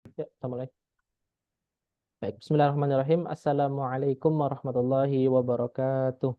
Ya, Assalamualaikum. Baik, Bismillahirrahmanirrahim. Assalamualaikum warahmatullahi wabarakatuh.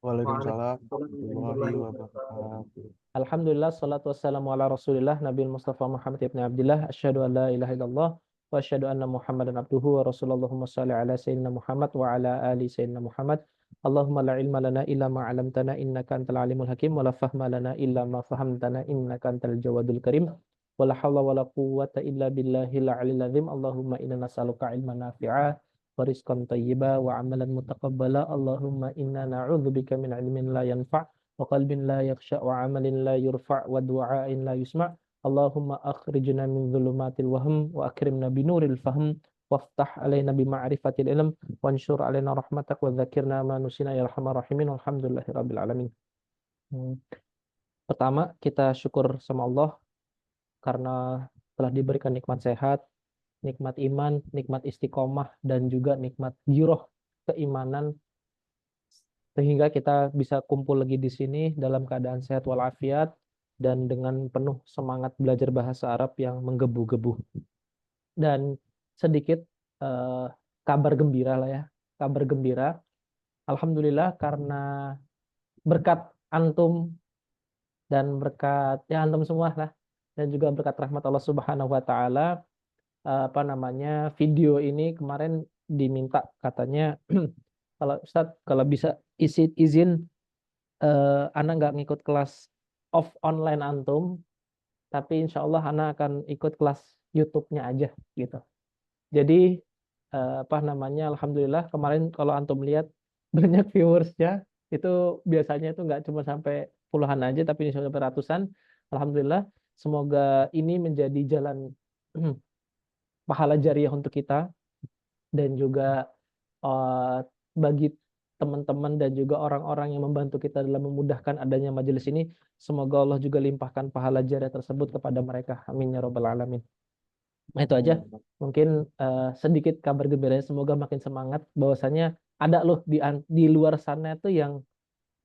Waalaikumsalam warahmatullahi Waalaikumsalam wabarakatuh. Alhamdulillah, salatu wassalamu ala rasulillah, Nabi Mustafa Muhammad ibn Abdillah, asyhadu an la ilaha illallah, wa asyhadu anna Muhammadan abduhu wa rasulullah. Allahumma salli ala sayyidina Muhammad wa ala ali sayyidina Muhammad. Allahumma la ilma lana illa ma 'allamtana innaka antal alimul hakim wa la fahma lana illa ma fahamtana innaka antal jawadul karim. Wa la hawla wa la quwwata illa billahil aliyil azim. Allahumma inna nas'aluka ilman nafi'a wa rizqan thayyiba wa 'amalan mutaqabbala. Allahumma inna na'udzubika min 'ilmin la yanfa' wa qalbin la yakhsha wa 'amalin la yurfa' wa du'ain la yusma'. Allahumma akhrijna min dhulumatil wahm wa akrimna binuril fahm waftah alaina bima'rifatil ilm wansyur alaina rahmatak wa dzakirna ma nusina ya arhamar rahimin. Alhamdulillahirabbil alamin. Pertama, kita syukur sama Allah karena telah diberikan nikmat sehat, nikmat iman, nikmat istiqomah, dan juga nikmat giroh keimanan, sehingga kita bisa kumpul lagi di sini dalam keadaan sehat walafiat dan dengan penuh semangat belajar bahasa Arab yang menggebu-gebu. Dan sedikit kabar gembira lah ya, kabar gembira. Alhamdulillah karena berkat antum dan berkat ya antum semua lah, dan juga berkat rahmat Allah Subhanahu wa taala, video ini kemarin diminta katanya kalau Ustadz kalau bisa izin Ana nggak ngikut kelas online antum, tapi insya Allah Ana akan ikut kelas YouTube-nya aja gitu. Jadi alhamdulillah kemarin kalau antum lihat banyak viewersnya, itu biasanya itu nggak cuma sampai puluhan aja, tapi ini sampai ratusan. Alhamdulillah, semoga ini menjadi jalan pahala jariah untuk kita, dan juga bagi teman-teman dan juga orang-orang yang membantu kita dalam memudahkan adanya majelis ini. Semoga Allah juga limpahkan pahala jariah tersebut kepada mereka. Amin ya rabbal alamin. Nah, itu aja. Mungkin sedikit kabar gembira, semoga makin semangat bahwasanya ada loh di luar sana itu yang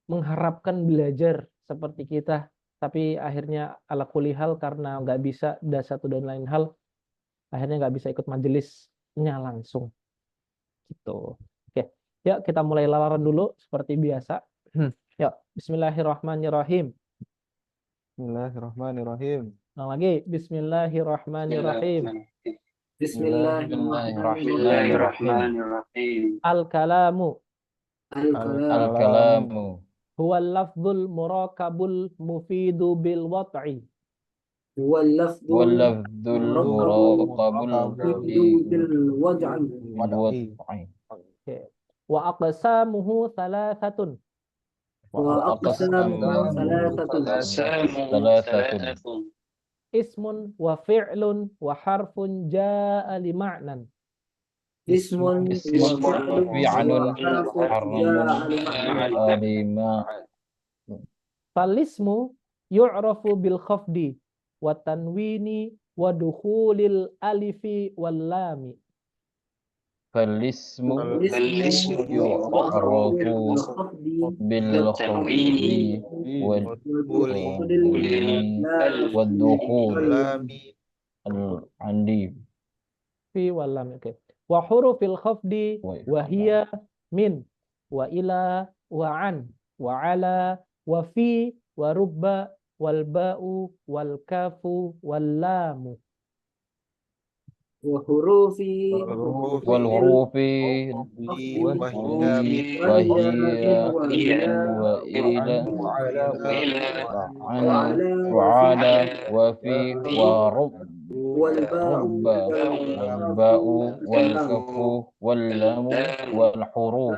mengharapkan belajar seperti kita, tapi akhirnya ala kulihal karena nggak bisa dan satu dan lain hal, akhirnya nggak bisa ikut majelisnya langsung gitu. Oke, yuk kita mulai lamaran dulu seperti biasa. Yuk, Bismillahirrahmanirrahim. Bismillahirrahmanirrahim. Ulang lagi, Bismillahirrahmanirrahim. Bismillahirrahmanirrahim. Al-kalamu Al-kalamu huwa lafzul murakabul mufidu bil wat'i Huwal lafdul واللفظ murakabul المراقب bil waj'i بالوضع Oke. Wa aqsamuhu thalathatun. wa aqsamuhu ثلاثة Ismun wa fi'lun wa harfun ja'a li ma'nan. ismun اسم وفعل حرم لما Falismu yu'rafu bil khafdi wa tanwini wa dukhulil alifi wal lami. فالاسم Ismu يعرف بالخفض والدخول العندي Fi wal lami. Oke. Wa hurufil khafdi wa hiya min wa ila wa an wa ala wa fi wa rubba wal ba'u wal kafu wal lamu. wa hurufi والحروف وهي وإلى وعن وعلى وفي ورب والباء والكف واللام والحروف.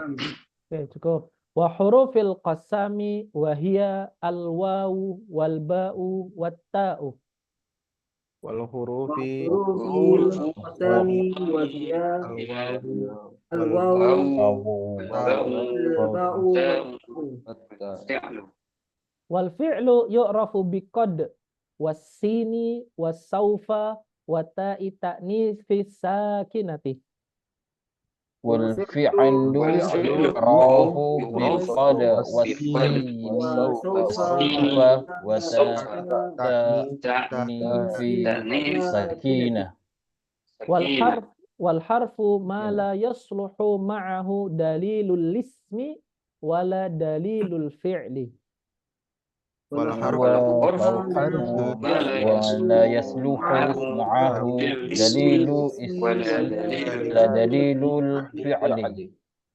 Oke, cukup. Wa hurufil qasami wa hiya al wawu wal ba'u wat ta'u. wal hurufi qasami wa hiya al wawu Wal fi'lu yu'rafu bi qad was sini was saufa wa ta'i ta'nits fi sakinati. والفعل يعرف بقد والسين وسوف وسوف وتأنيث وتأنيث سكينة. والحرف والحرف ما لا يصلح معه دليل الاسم ولا دليل الفعل. والحرف والحرف ولا يصلح معه دليل اسم ولا دليل الفعل.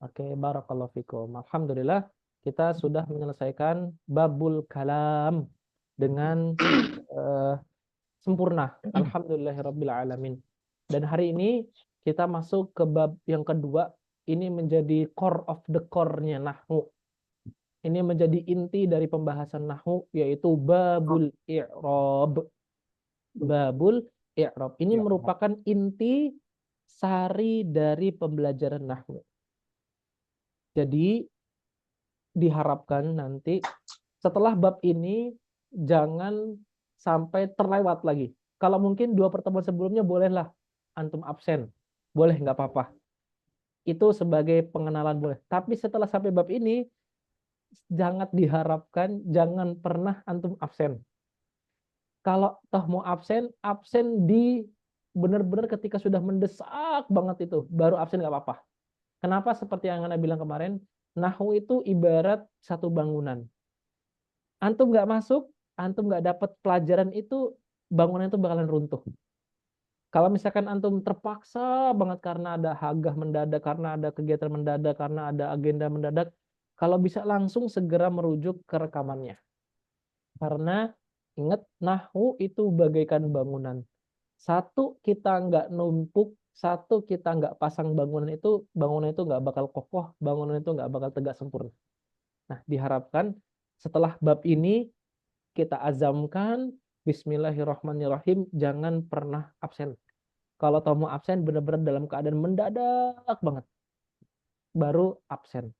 Oke, barakallahu fikum. Alhamdulillah, kita sudah menyelesaikan babul kalam dengan sempurna. Alhamdulillahirabbil alamin. Dan hari ini kita masuk ke bab yang kedua. Ini menjadi core of the core-nya nahwu. Ini menjadi inti dari pembahasan nahwu, yaitu babul i'rab. Babul i'rab. Ini merupakan inti sari dari pembelajaran nahwu. Jadi diharapkan nanti setelah bab ini jangan sampai terlewat lagi. Kalau mungkin 2 pertemuan sebelumnya bolehlah antum absen. Boleh, nggak apa-apa. Itu sebagai pengenalan boleh. Tapi setelah sampai bab ini, jangan diharapkan, jangan pernah antum absen. Kalau toh mau absen, absen di benar-benar ketika sudah mendesak banget itu, baru absen nggak apa-apa. Kenapa? Seperti yang Anda bilang kemarin, nahwu itu ibarat satu bangunan. Antum nggak masuk, antum nggak dapat pelajaran itu, bangunan itu bakalan runtuh. Kalau misalkan antum terpaksa banget karena ada hagah mendadak, karena ada kegiatan mendadak, karena ada agenda mendadak, kalau bisa langsung segera merujuk ke rekamannya. Karena ingat, nahwu itu bagaikan bangunan. Satu, kita nggak numpuk, satu, kita nggak pasang bangunan itu nggak bakal kokoh, bangunan itu nggak bakal tegak sempurna. Nah, diharapkan setelah bab ini kita azamkan, bismillahirrahmanirrahim, jangan pernah absen. Kalau tahu mau absen, benar-benar dalam keadaan mendadak banget, baru absen.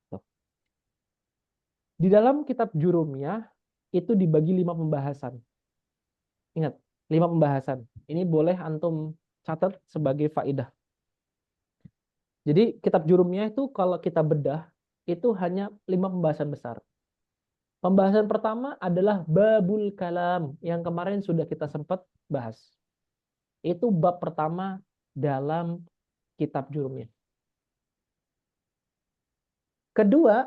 Tuh. Di dalam kitab Jurumiyah, itu dibagi 5 pembahasan. Ingat, 5 pembahasan. Ini boleh antum catat sebagai faidah. Jadi kitab Jurumiyah itu kalau kita bedah, itu hanya 5 pembahasan besar. Pembahasan pertama adalah babul kalam, yang kemarin sudah kita sempat bahas. Itu bab pertama dalam kitab Jurumiyah. Kedua,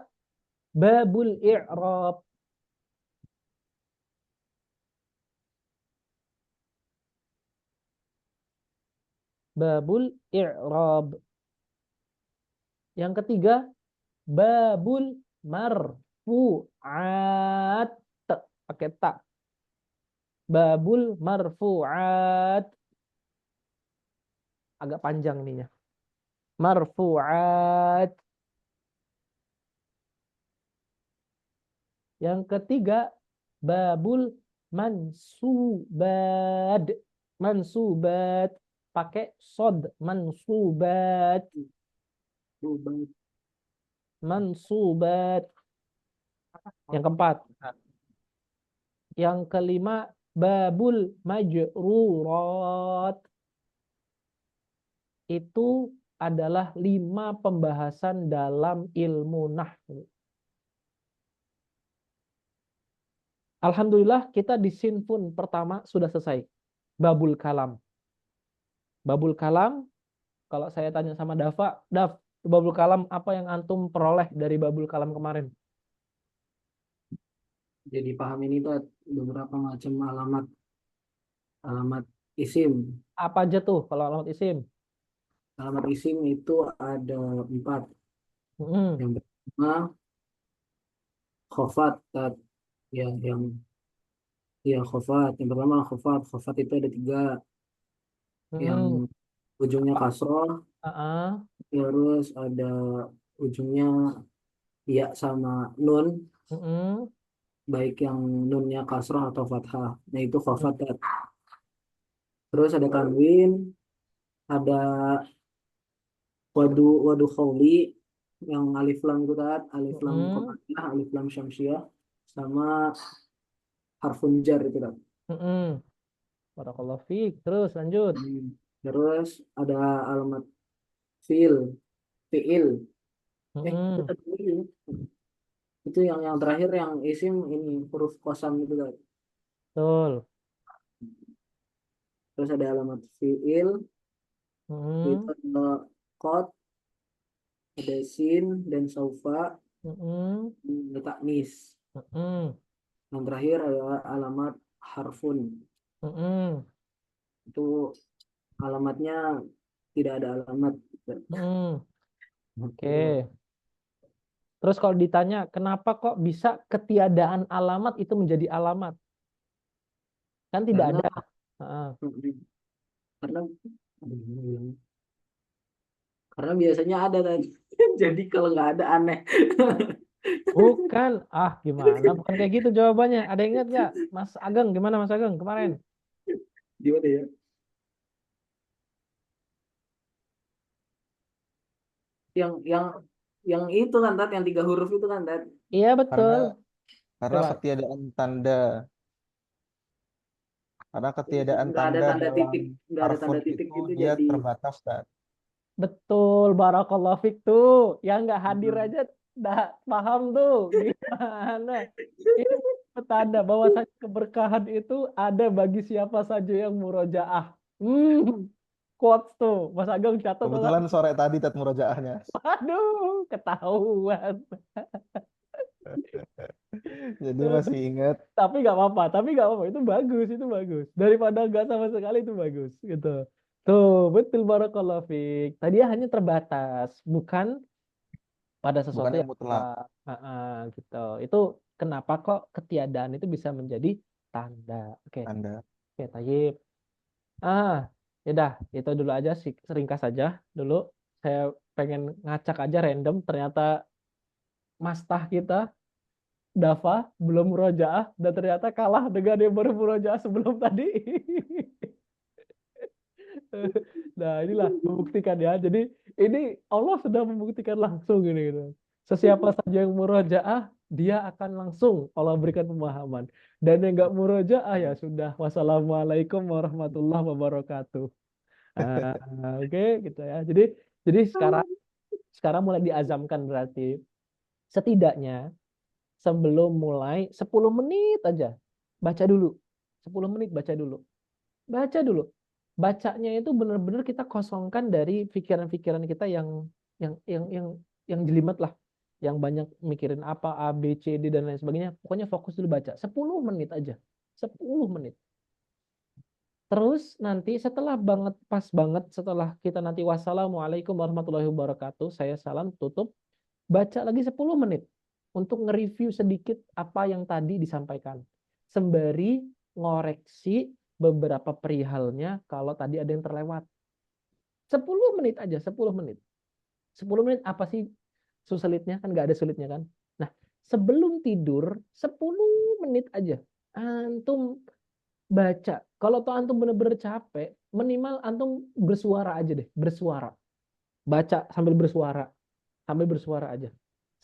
babul i'rab. Babul i'rab. Yang ketiga, babul marfu'at. Pakai ta. Babul marfu'at. Agak panjang ininya. Marfu'at. Yang ketiga, babul mansubat. Mansubat. Pakai sod. Mansubat. Mansubat. Yang keempat. Yang kelima, babul majrurat. Itu adalah 5 pembahasan dalam ilmu nahwu. Alhamdulillah, kita di sinfun pertama sudah selesai. Babul kalam. Babul kalam, kalau saya tanya sama Dava, Dav, babul kalam apa yang antum peroleh dari babul kalam kemarin? Jadi paham ini tuh beberapa macam alamat isim. Apa aja tuh kalau alamat isim? Alamat isim itu ada 4. Hmm. Yang pertama khofat, khofat. Yang pertama khofat. Khofat itu ada 3. Yang ujungnya kasroh, terus ada ujungnya ya sama nun, baik yang nunnya kasroh atau fathah. Nah itu khofat. Terus ada tanwin, ada wadu khawli, yang alif lam itu kan, alif lam komanya, alif lam syamsiah, sama harfun jar itu kan. Barakallahu fiik. Terus lanjut. Terus ada alamat fiil, fiil. Itu Mm-mm. tadi ini. Itu yang terakhir yang isim ini huruf qasam itu kan. Betul. Terus ada alamat fiil, itu Mm-mm. ada qad, ada sin dan saufa, Mm-mm. ada taknis. Mm-mm. Yang terakhir ada alamat harfun. Mm-mm. Itu alamatnya tidak ada alamat. Mm-mm. Oke. Terus kalau ditanya kenapa kok bisa ketiadaan alamat itu menjadi alamat? Kan tidak Karena ada. Heeh. karena karena biasanya ada tadi. Jadi kalau nggak ada aneh. Bukan. Ah, gimana? Bukan kayak gitu jawabannya. Ada yang ingat nggak? Mas Ageng, gimana Mas Ageng kemarin? Gimana ya? Yang itu kan Tat, yang 3 huruf itu kan Tat. Iya, Karena betul. karena Coba. ketiadaan tanda. Karena ketiadaan Nggak ada tanda tanda dalam titik, nggak ada harfun tanda titik itu itu dia jadi terbatas, Ustaz. Betul, Barakallahu Fik tuh. Yang nggak hadir Hmm. aja udah paham tuh. Gimana? Ini petanda bahwasanya keberkahan itu ada bagi siapa saja yang murojaah. Quotes tuh. Mas Ageng catat tuh nggak? Kebetulan sore tadi tat murojaahnya. Aduh, ketahuan. Jadi masih ingat. Tapi nggak apa-apa, itu bagus, daripada nggak sama sekali itu bagus gitu. Tuh betul, barakallahu fiik. Tadi ya hanya terbatas, bukan pada sesuatu Bukan yang yang mutlak. mutlak. Gitu. Itu kenapa kok ketiadaan itu bisa menjadi tanda. Oke. Tanda. Oke, tayyib. ah Yaudah, itu dulu aja sih, seringkas saja dulu. Saya pengen ngacak aja random, ternyata mastah kita Dava belum murojaah dan ternyata kalah dengan yang baru murojaah sebelum tadi. Nah, inilah membuktikan ya. Jadi ini Allah sudah membuktikan langsung ini gitu. Sesiapa saja yang murojaah, dia akan langsung Allah berikan pemahaman. Dan yang nggak murojaah ya sudah. Wassalamualaikum warahmatullahi wabarakatuh. Ah, Oke, gitu ya. Jadi sekarang mulai diazamkan berarti setidaknya sebelum mulai 10 menit aja baca dulu. 10 menit baca dulu. Baca dulu. Bacanya itu benar-benar kita kosongkan dari pikiran-pikiran kita yang jelimet lah. Yang banyak mikirin apa A, B, C, D dan lain sebagainya. Pokoknya fokus dulu baca. 10 menit aja. 10 menit. Terus nanti setelah banget, pas banget setelah kita nanti wassalamualaikum warahmatullahi wabarakatuh, saya salam tutup, baca lagi 10 menit untuk nge-review sedikit apa yang tadi disampaikan. Sembari ngoreksi beberapa perihalnya kalau tadi ada yang terlewat. 10 menit aja, 10 menit. 10 menit apa sih sulitnya? Kan nggak ada sulitnya kan? Nah, sebelum tidur 10 menit aja. Antum baca. Kalau tuh antum bener-bener capek, minimal antum bersuara aja deh, bersuara. Baca sambil bersuara aja.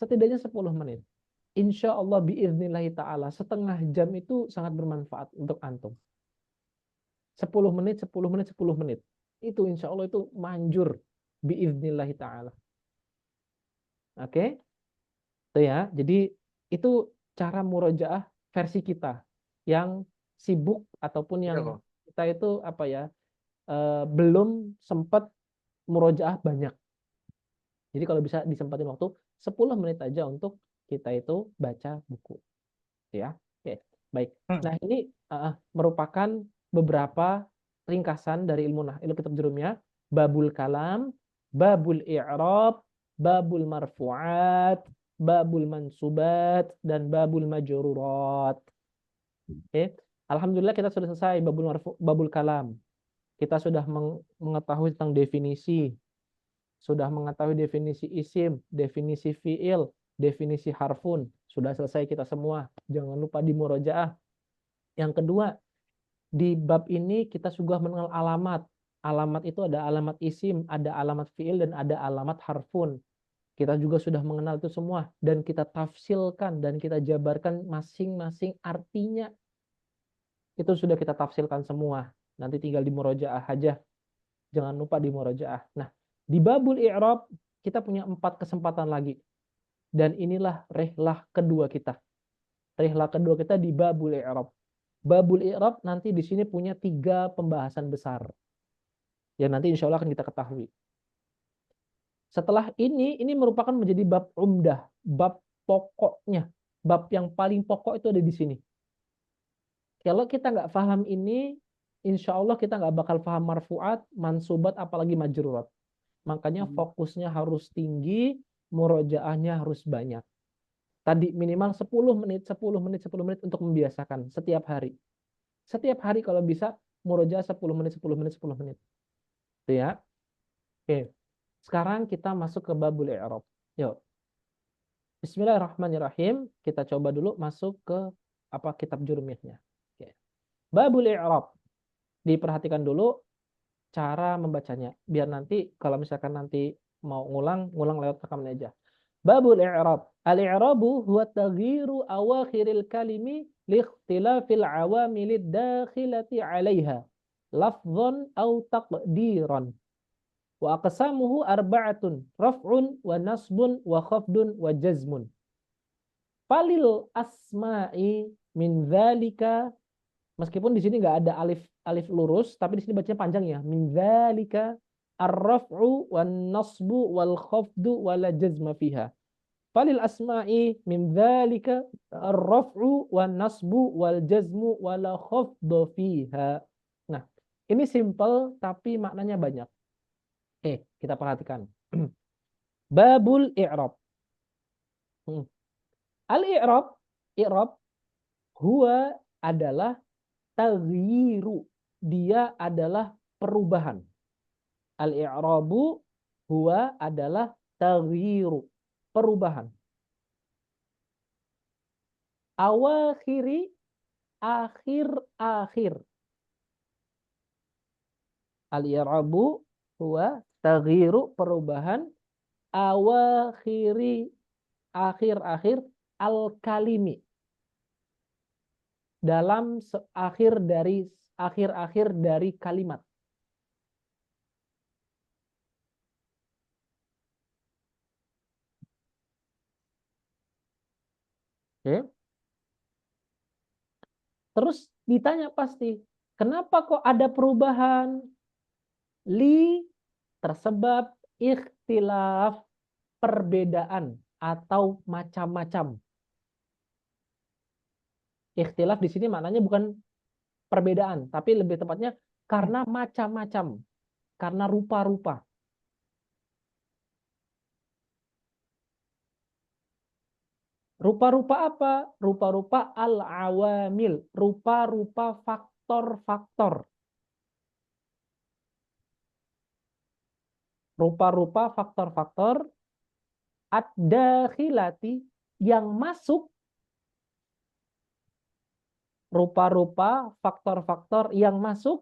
Setidaknya 10 menit. Insya Allah biiznillahi ta'ala setengah jam itu sangat bermanfaat untuk antum. 10 menit, 10 menit, 10 menit. Itu insya Allah itu manjur biiznillahi ta'ala. Oke? Itu ya. Jadi itu cara murojaah versi kita yang sibuk ataupun yang kita itu apa ya, belum sempat murojaah banyak. Jadi kalau bisa disempatin waktu 10 menit aja untuk kita itu baca buku. Ya. Oke, baik. Nah, ini merupakan beberapa ringkasan dari ilmu kitab jurumnya. Babul kalam, babul i'rab, babul marfu'at, babul mansubat, dan babul majrurat. Oke. Alhamdulillah kita sudah selesai babul kalam. Kita sudah mengetahui tentang definisi, sudah mengetahui definisi isim, definisi fiil, definisi harfun. Sudah selesai kita semua. Jangan lupa di murojaah. Yang kedua, di bab ini kita sudah mengenal alamat. Alamat itu ada alamat isim, ada alamat fiil, dan ada alamat harfun. Kita juga sudah mengenal itu semua. Dan kita tafsilkan dan kita jabarkan masing-masing artinya. Itu sudah kita tafsilkan semua. Nanti tinggal di murojaah aja. Jangan lupa di murojaah. Nah, Di babul i'rab kita punya 4 kesempatan lagi. Dan inilah rihlah kedua kita. Rihlah kedua kita di babul i'rab. Babul i'rab nanti di sini punya 3 pembahasan besar. Yang nanti insya Allah akan kita ketahui. Setelah ini merupakan menjadi bab umdah, bab pokoknya. Bab yang paling pokok itu ada di sini. Kalau kita nggak paham ini, insya Allah kita nggak bakal paham marfu'at, mansubat, apalagi majrurat. Makanya fokusnya harus tinggi, murojaahnya harus banyak. Tadi minimal 10 menit untuk membiasakan setiap hari. Setiap hari kalau bisa murojaah 10 menit. Itu ya. Oke. Sekarang kita masuk ke babul i'rab. Yuk. Bismillahirrahmanirrahim. Kita coba dulu masuk ke kitab jurumiyahnya. Oke. Babul i'rab. Diperhatikan dulu cara membacanya. Biar nanti kalau misalkan nanti mau ngulang lewat rekaman aja. Babul i'rab. Al-i'rabu huwa taghyiru awakhiril kalimi li ikhtilafil awamilid dakhilati 'alaiha lafdhan aw taqdiran. Wa aqsamuhu arba'atun, raf'un wa nasbun wa khafdun wa jazmun. Falil asma'i min dzalika, meskipun di sini nggak ada alif lurus, tapi di sini bacanya panjang ya. Min dzalika ar-raf'u wan nasbu wal khafdu wala jazma fiha. Falil asma'i min dzalika ar-raf'u wan nasbu wal jazmu wala khafdu fiha. Nah, ini simple tapi maknanya banyak. Oke, kita perhatikan. Babul i'rab. I'rab huwa adalah taghyiru. Dia adalah perubahan. Al-i'rabu huwa adalah taghyiru, perubahan. Awakhiri, akhir-akhir. Al-i'rabu huwa taghyiru, perubahan, awakhiri, akhir-akhir, al-kalimi, dalam akhir-akhir dari kalimat. Oke. Terus ditanya pasti, kenapa kok ada perubahan? Tersebab ikhtilaf, perbedaan atau macam-macam. Ikhtilaf di sini maknanya bukan perbedaan, tapi lebih tepatnya karena macam-macam, karena rupa-rupa. Rupa-rupa apa? Rupa-rupa al-awamil, rupa-rupa faktor-faktor. Rupa-rupa faktor-faktor ad-dakhilati, yang masuk, rupa-rupa faktor-faktor yang masuk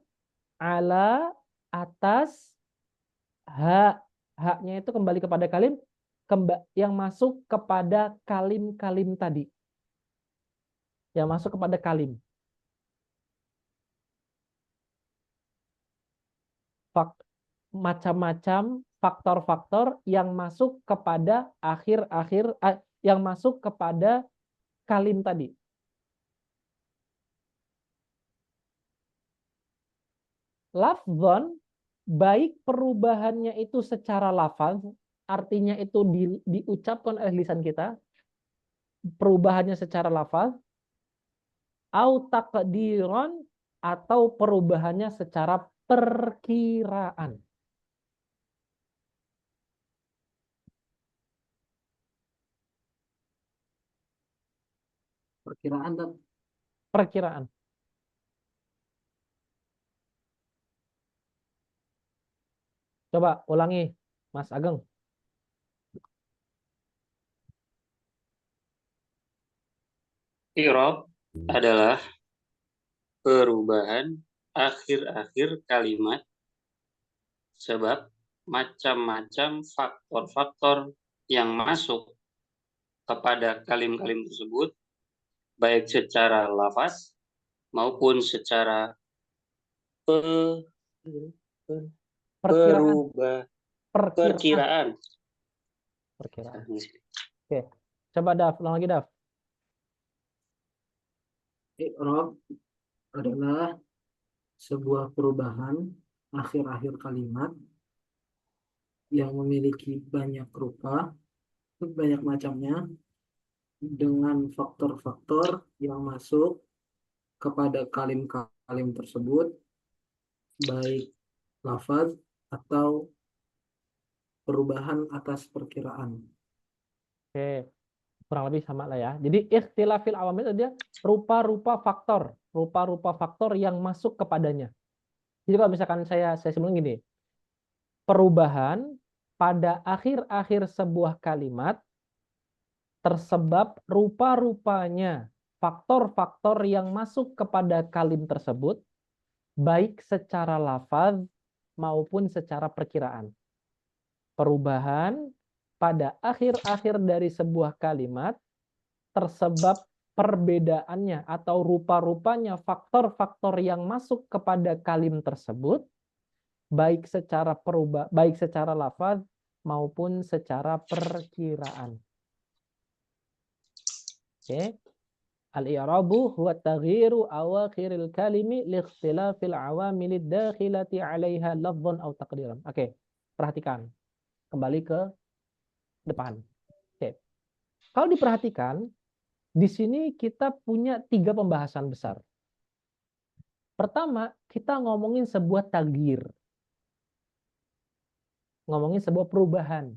ala, atas, haknya itu kembali kepada kalim, yang masuk kepada kalim-kalim tadi, yang masuk kepada kalim. Macam-macam faktor-faktor yang masuk kepada akhir-akhir, yang masuk kepada kalim tadi. Lafdzon, baik perubahannya itu secara lafaz, artinya itu diucapkan oleh lisan kita, perubahannya secara lafaz, au taqdiran, atau perubahannya secara perkiraan. Perkiraan. Coba ulangi, Mas Ageng. I'rab adalah perubahan akhir-akhir kalimat sebab macam-macam faktor-faktor yang masuk kepada kalim-kalim tersebut, baik secara lafaz maupun secara perubahan. Perkiraan. Perkiraan. Oke. Coba Daf, ulang lagi Daf. I'rab adalah sebuah perubahan akhir-akhir kalimat yang memiliki banyak rupa, banyak macamnya, dengan faktor-faktor yang masuk kepada kalim-kalim tersebut, baik lafaz atau perubahan atas perkiraan. Oke. Kurang lebih sama lah ya. Jadi ikhtilafil awamil itu dia rupa-rupa faktor yang masuk kepadanya. Jadi kalau misalkan saya sebelum gini, perubahan pada akhir-akhir sebuah kalimat tersebab rupa-rupanya faktor-faktor yang masuk kepada kalim tersebut, baik secara lafaz maupun secara perkiraan. Perubahan pada akhir-akhir dari sebuah kalimat tersebab perbedaannya atau rupa-rupanya faktor-faktor yang masuk kepada kalim tersebut, baik secara lafaz maupun secara perkiraan. Oke. Al-i'rabu huwa taghyiru awakhiril kalimi li ikhtilafil awamilid dakhilati 'alaiha lafdhan aw taqdiran. Oke. Perhatikan. Kembali ke depan. Oke. Kalau diperhatikan, di sini kita punya 3 pembahasan besar. Pertama, kita ngomongin sebuah taghyir. Ngomongin sebuah perubahan.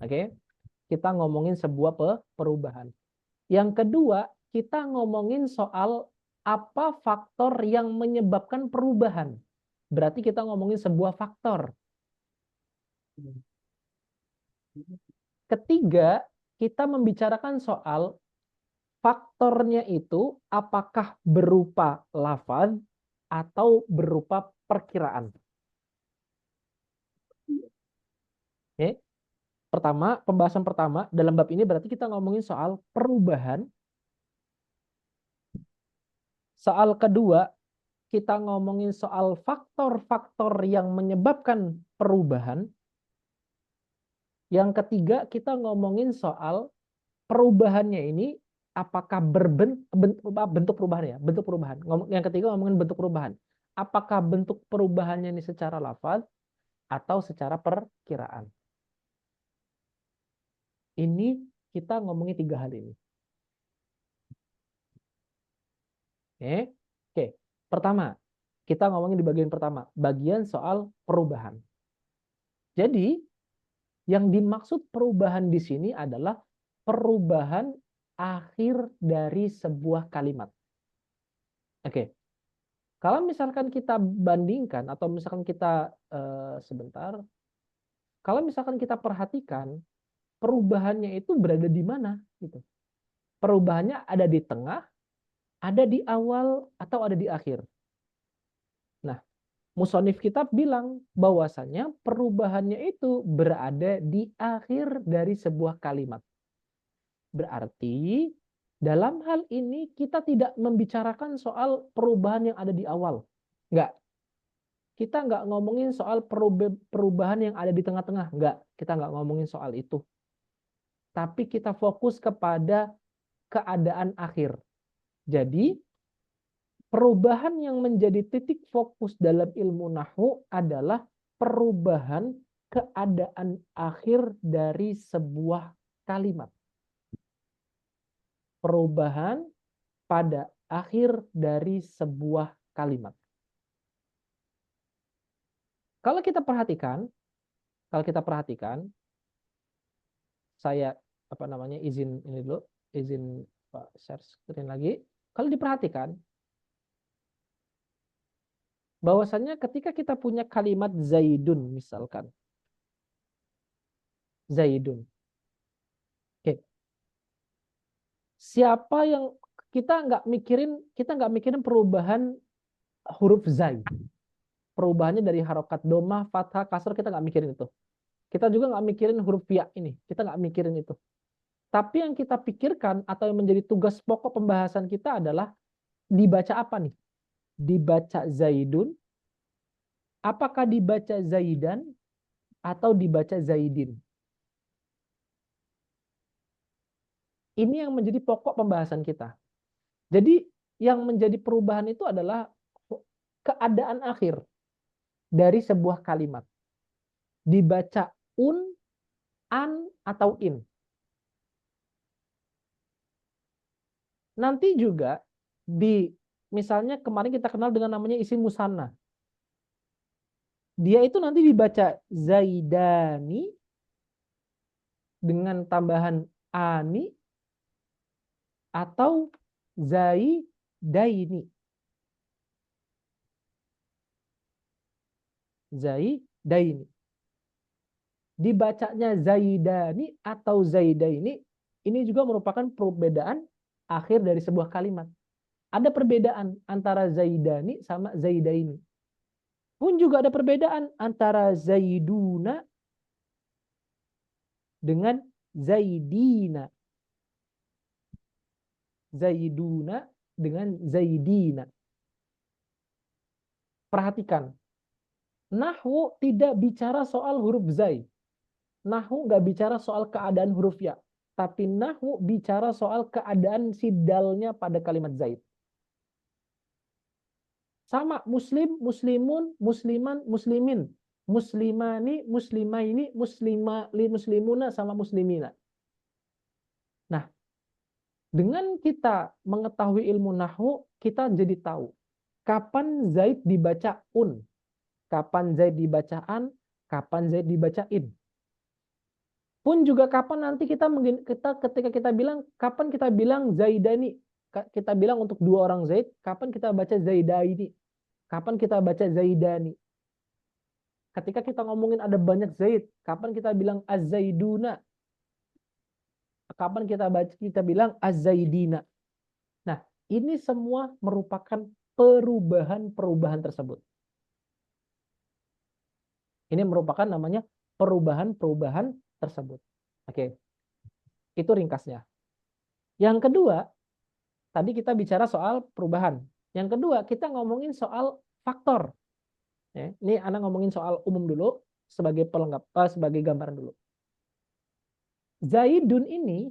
Oke. Kita ngomongin sebuah perubahan. Yang kedua, kita ngomongin soal apa faktor yang menyebabkan perubahan. Berarti kita ngomongin sebuah faktor. Ketiga, kita membicarakan soal faktornya itu apakah berupa lafaz atau berupa perkiraan. Oke. Pertama, pembahasan pertama dalam bab ini berarti kita ngomongin soal perubahan. Soal kedua, kita ngomongin soal faktor-faktor yang menyebabkan perubahan. Yang ketiga, kita ngomongin soal perubahannya ini apakah bentuk perubahan ya, bentuk perubahan. Yang ketiga ngomongin bentuk perubahan. Apakah bentuk perubahannya ini secara lafaz atau secara perkiraan? Ini kita ngomongin 3 hal ini. Oke. Pertama, kita ngomongin di bagian pertama, bagian soal perubahan. Jadi, yang dimaksud perubahan di sini adalah perubahan akhir dari sebuah kalimat. Oke. Kalau misalkan kita bandingkan atau misalkan kita sebentar, kalau misalkan kita perhatikan perubahannya itu berada di mana gitu. Perubahannya ada di tengah, ada di awal atau ada di akhir. Nah, musonif kitab bilang bahwasannya perubahannya itu berada di akhir dari sebuah kalimat. Berarti dalam hal ini kita tidak membicarakan soal perubahan yang ada di awal. Enggak. Kita enggak ngomongin soal perubahan yang ada di tengah-tengah. Enggak. Kita enggak ngomongin soal itu. Tapi kita fokus kepada keadaan akhir. Jadi, perubahan yang menjadi titik fokus dalam ilmu nahwu adalah perubahan keadaan akhir dari sebuah kalimat. Perubahan pada akhir dari sebuah kalimat. Kalau kita perhatikan, saya izin ini dulu, izin Pak share screen lagi. Kalau diperhatikan, bahwasannya ketika kita punya kalimat Zaidun misalkan, Zaidun. Oke. Siapa yang kita nggak mikirin perubahan huruf Zai. Perubahannya dari harokat domah, fathah, kasr, kita nggak mikirin itu. Kita juga nggak mikirin huruf ya ini. Kita nggak mikirin itu. Tapi yang kita pikirkan atau yang menjadi tugas pokok pembahasan kita adalah dibaca apa nih? Dibaca Zaidun. Apakah dibaca Zaidan? atau dibaca Zaidin. Ini yang menjadi pokok pembahasan kita. Jadi yang menjadi perubahan itu adalah keadaan akhir dari sebuah kalimat. Dibaca an, atau in. Nanti juga misalnya kemarin kita kenal dengan namanya isim musanna. Dia itu nanti dibaca zaidani dengan tambahan ani atau zaidaini. Zaidaini. Dibacanya zaidani atau zaidaini ini juga merupakan perbedaan akhir dari sebuah kalimat. Ada perbedaan antara zaidani sama zaidaini. Pun juga ada perbedaan antara zaiduna dengan zaidina. Zaiduna dengan zaidina. Perhatikan. Nahwu tidak bicara soal huruf zai. Nahwu nggak bicara soal keadaan huruf ya. Tapi nahwu bicara soal keadaan sidalnya pada kalimat zaid. Sama muslim, muslimun, musliman, muslimin. Muslimani, muslimaini, muslimuna sama muslimina. Nah, dengan kita mengetahui ilmu nahwu, kita jadi tahu kapan zaid dibaca kapan zaid dibaca an, kapan zaid dibaca in. Pun juga kapan nanti ketika kita bilang, kapan kita bilang zaidani, kita bilang untuk dua orang zaid, kapan kita baca zaidaini, kapan kita baca zaidani. Ketika kita ngomongin ada banyak zaid, kapan kita bilang az-zaiduna, kapan kita bilang az-zaidina. Nah, ini semua merupakan perubahan-perubahan tersebut. Ini merupakan namanya perubahan-perubahan tersebut. Oke. Itu ringkasnya. Yang kedua, tadi kita bicara soal perubahan. Yang kedua, kita ngomongin soal faktor. Ya, ini Anda ngomongin soal umum dulu sebagai pelengkap, sebagai gambaran dulu. Zaidun ini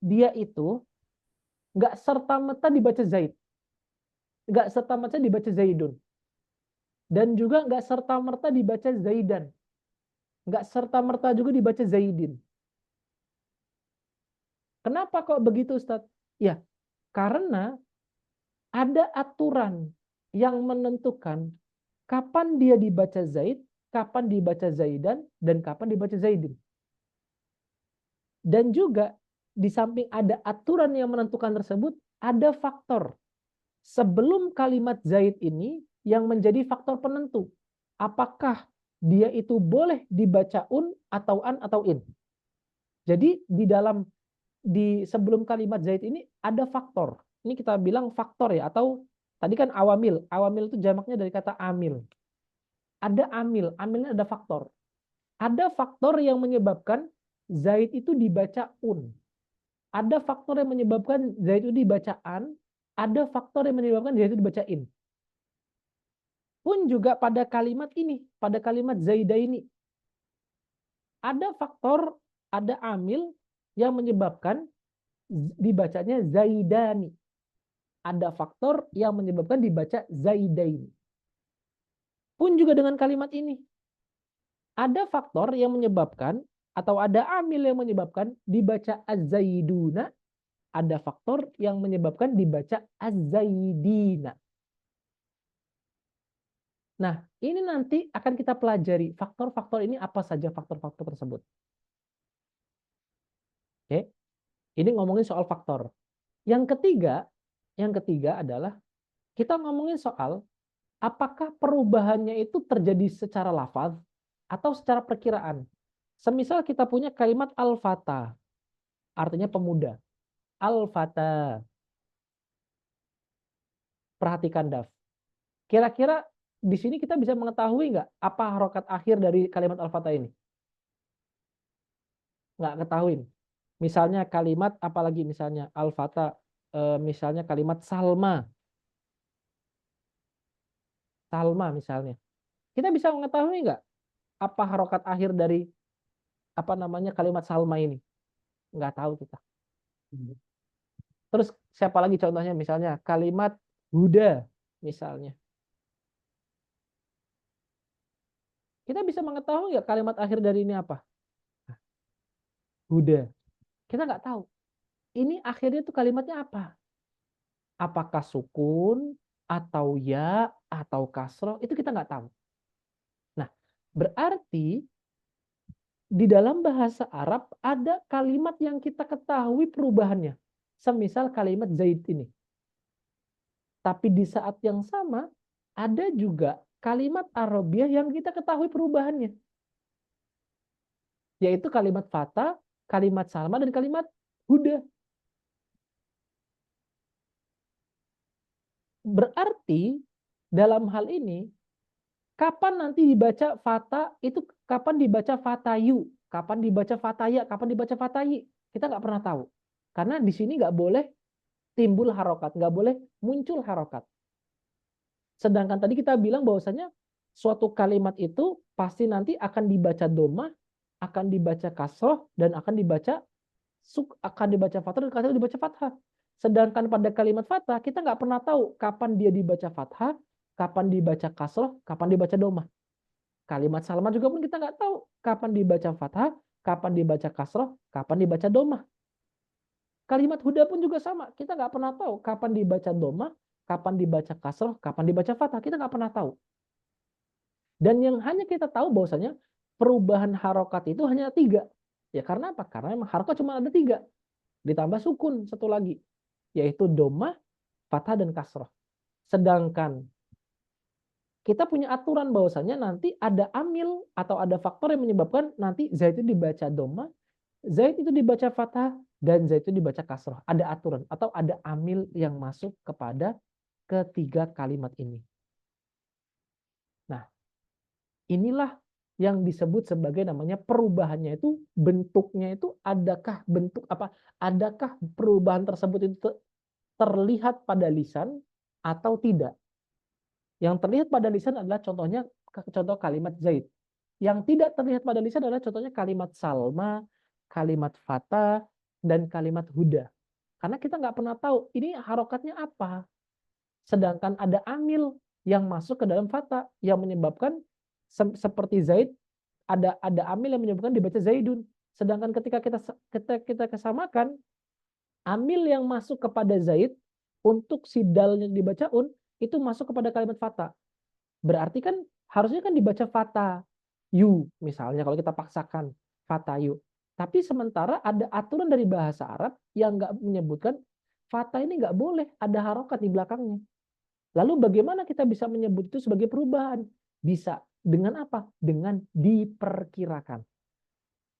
dia itu nggak serta-merta dibaca zaid, nggak serta-merta dibaca zaidun, dan juga nggak serta-merta dibaca zaidan, nggak serta-merta juga dibaca zaidin. Kenapa kok begitu, Ustadz? Ya, karena ada aturan yang menentukan kapan dia dibaca zaid, kapan dibaca zaidan, dan kapan dibaca zaidin. Dan juga di samping ada aturan yang menentukan tersebut, ada faktor. Sebelum kalimat zaid ini yang menjadi faktor penentu. Apakah dia itu boleh dibaca atau an atau in. Jadi di sebelum kalimat zaid ini ada faktor. Ini kita bilang faktor ya, atau tadi kan awamil. Awamil itu jamaknya dari kata amil. Ada amil, amilnya ada faktor. Ada faktor yang menyebabkan zaid itu dibaca Ada faktor yang menyebabkan zaid itu dibaca an. Ada faktor yang menyebabkan zaid itu dibaca in. Pun juga pada kalimat ini, pada kalimat zaidaini. Ada faktor, ada amil yang menyebabkan dibacanya zaidani. Ada faktor yang menyebabkan dibaca zaidaini. Pun juga dengan kalimat ini. Ada faktor yang menyebabkan atau ada amil yang menyebabkan dibaca az-zaiduna. Ada faktor yang menyebabkan dibaca az-zaidina. Nah, ini nanti akan kita pelajari faktor-faktor ini apa saja faktor-faktor tersebut. Oke. Ini ngomongin soal faktor. Yang ketiga adalah kita ngomongin soal apakah perubahannya itu terjadi secara lafaz atau secara perkiraan. Semisal kita punya kalimat al-fata, artinya pemuda. Al-fata. Perhatikan, Daf. Kira-kira di sini kita bisa mengetahui nggak apa harokat akhir dari kalimat al-fata ini? Nggak ketahuin. Misalnya kalimat apalagi misalnya al-fata, misalnya kalimat salma. Salma misalnya. Kita bisa mengetahui nggak apa harokat akhir dari kalimat Salma ini? Nggak tahu kita. Terus siapa lagi contohnya? Misalnya kalimat Huda misalnya. Kita bisa mengetahui nggak kalimat akhir dari ini apa? Huda. Kita nggak tahu. Ini akhirnya itu kalimatnya apa? Apakah sukun atau ya atau kasroh? Itu kita nggak tahu. Nah, berarti di dalam bahasa Arab ada kalimat yang kita ketahui perubahannya. Semisal kalimat Zaid ini. Tapi di saat yang sama ada juga kalimat Arabiah yang kita ketahui perubahannya. Yaitu kalimat Fata, kalimat Salma, dan kalimat Huda. Berarti dalam hal ini, kapan nanti dibaca Fata, itu kapan dibaca Fatayu, kapan dibaca Fataya, kapan dibaca Fatayi. Kita nggak pernah tahu. Karena di sini nggak boleh timbul harokat, nggak boleh muncul harokat. Sedangkan tadi kita bilang bahwasanya suatu kalimat itu pasti nanti akan dibaca domah, akan dibaca kasroh, dan akan dibaca fathah, dan akan dibaca fathah. Sedangkan pada kalimat fathah kita nggak pernah tahu kapan dia dibaca fathah, kapan dibaca kasroh, kapan dibaca domah. Kalimat Salma juga pun kita nggak tahu kapan dibaca fathah, kapan dibaca kasroh, kapan dibaca domah. Kalimat Huda pun juga sama, kita nggak pernah tahu kapan dibaca domah, kapan dibaca kasroh, kapan dibaca fathah, kita nggak pernah tahu. Dan yang hanya kita tahu bahwasanya perubahan harokat itu hanya 3. Ya karena apa? Karena memang harokat cuma ada 3. Ditambah sukun satu lagi, yaitu domah, fathah, dan kasroh. Sedangkan kita punya aturan bahwasanya nanti ada amil atau ada faktor yang menyebabkan nanti Zaid itu dibaca domah, Zaid itu dibaca fathah, dan Zaid itu dibaca kasroh. Ada aturan atau ada amil yang masuk kepada ketiga kalimat ini. Nah, inilah yang disebut sebagai namanya perubahannya itu bentuknya itu adakah bentuk apa? Adakah perubahan tersebut itu terlihat pada lisan atau tidak? Yang terlihat pada lisan adalah contohnya contoh kalimat Zaid. Yang tidak terlihat pada lisan adalah contohnya kalimat Salma, kalimat Fata, dan kalimat Huda. Karena kita nggak pernah tahu ini harokatnya apa. Sedangkan ada amil yang masuk ke dalam Fata yang menyebabkan seperti Zaid, ada amil yang menyebabkan dibaca Zaidun. Sedangkan ketika kita kesamakan, amil yang masuk kepada Zaid untuk si dalnya dibaca itu masuk kepada kalimat Fata. Berarti kan harusnya kan dibaca Fata yu misalnya kalau kita paksakan Fata yu. Tapi sementara ada aturan dari bahasa Arab yang nggak menyebutkan Fata ini nggak boleh ada harokat di belakangnya. Lalu bagaimana kita bisa menyebut itu sebagai perubahan? Bisa dengan apa? Dengan diperkirakan.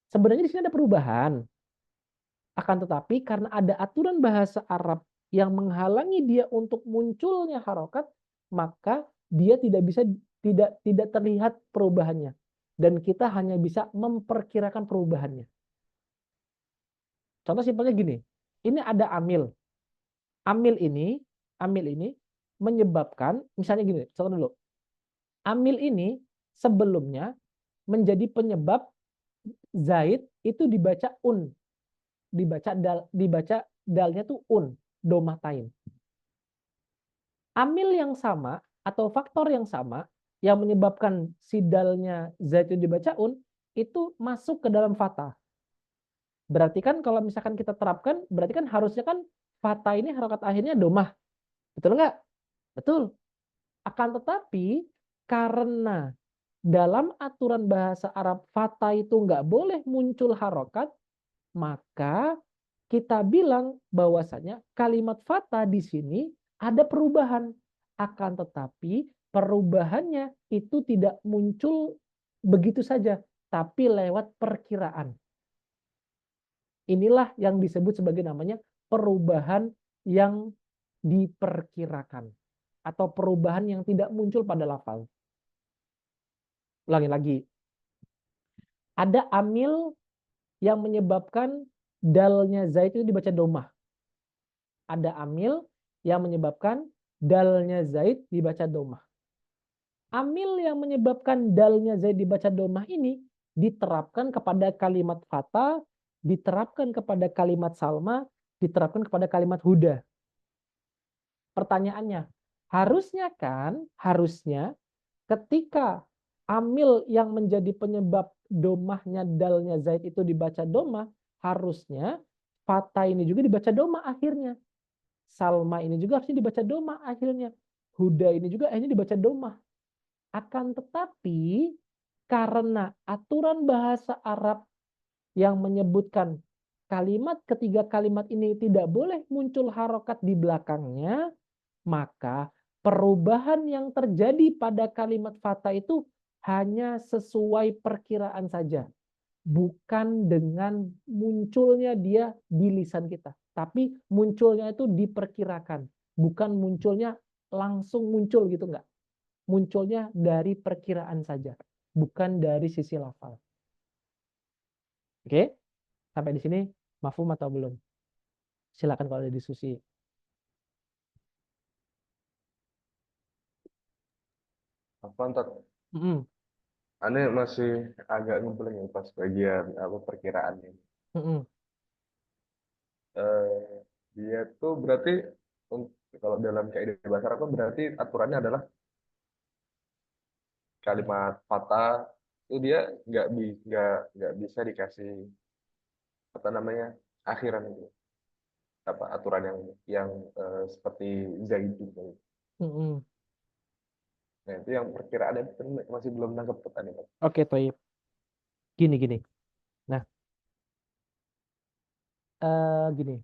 Sebenarnya di sini ada perubahan. Akan tetapi karena ada aturan bahasa Arab yang menghalangi dia untuk munculnya harokat, maka dia tidak terlihat perubahannya. Dan kita hanya bisa memperkirakan perubahannya. Contoh simpelnya gini, ini ada amil. Amil ini menyebabkan, misalnya gini, contoh dulu. Amil ini sebelumnya menjadi penyebab Zaid itu dibaca dibaca dalnya tuh domatain. Amil yang sama atau faktor yang sama yang menyebabkan si dalnya Zaid itu dibaca itu masuk ke dalam fathah. Berarti kan kalau misalkan kita terapkan, berarti kan harusnya kan fathah ini harokat akhirnya domah. Betul nggak? Betul. Akan tetapi karena dalam aturan bahasa Arab fathah itu nggak boleh muncul harokat, maka kita bilang bahwasanya kalimat fathah di sini ada perubahan. Akan tetapi perubahannya itu tidak muncul begitu saja, tapi lewat perkiraan. Inilah yang disebut sebagai namanya perubahan yang diperkirakan atau perubahan yang tidak muncul pada lafal. Ulangi lagi. Ada amil yang menyebabkan dalnya Zaid itu dibaca domah. Ada amil yang menyebabkan dalnya Zaid dibaca domah. Amil yang menyebabkan dalnya Zaid dibaca domah ini diterapkan kepada kalimat fata, diterapkan kepada kalimat salma, diterapkan kepada kalimat huda. Pertanyaannya, harusnya ketika amil yang menjadi penyebab domahnya dalnya Zaid itu dibaca domah, harusnya fata ini juga dibaca domah akhirnya. Salma ini juga harusnya dibaca domah akhirnya. Huda ini juga akhirnya dibaca domah. Akan tetapi karena aturan bahasa Arab yang menyebutkan ketiga kalimat ini tidak boleh muncul harokat di belakangnya, maka perubahan yang terjadi pada kalimat fata itu hanya sesuai perkiraan saja. Bukan dengan munculnya dia di lisan kita. Tapi munculnya itu diperkirakan. Bukan munculnya langsung muncul gitu, enggak. Munculnya dari perkiraan saja, bukan dari sisi lafal. Oke, sampai di sini mafhum atau belum? Silakan kalau ada diskusi. Mantap. Mm-mm. Aneh masih agak ngumpulin pas bagian apa perkiraannya. Mm-mm. Dia tuh berarti kalau dalam kaidah bahasa Arab berarti aturannya adalah kalimat fata itu dia nggak bisa dikasih apa namanya akhiran itu apa aturan yang seperti Zaid gitu. Mm-mm. Nah itu yang perkiraannya masih belum nangkep pertanyaan. Oke, Toyib. Gini. Nah, gini.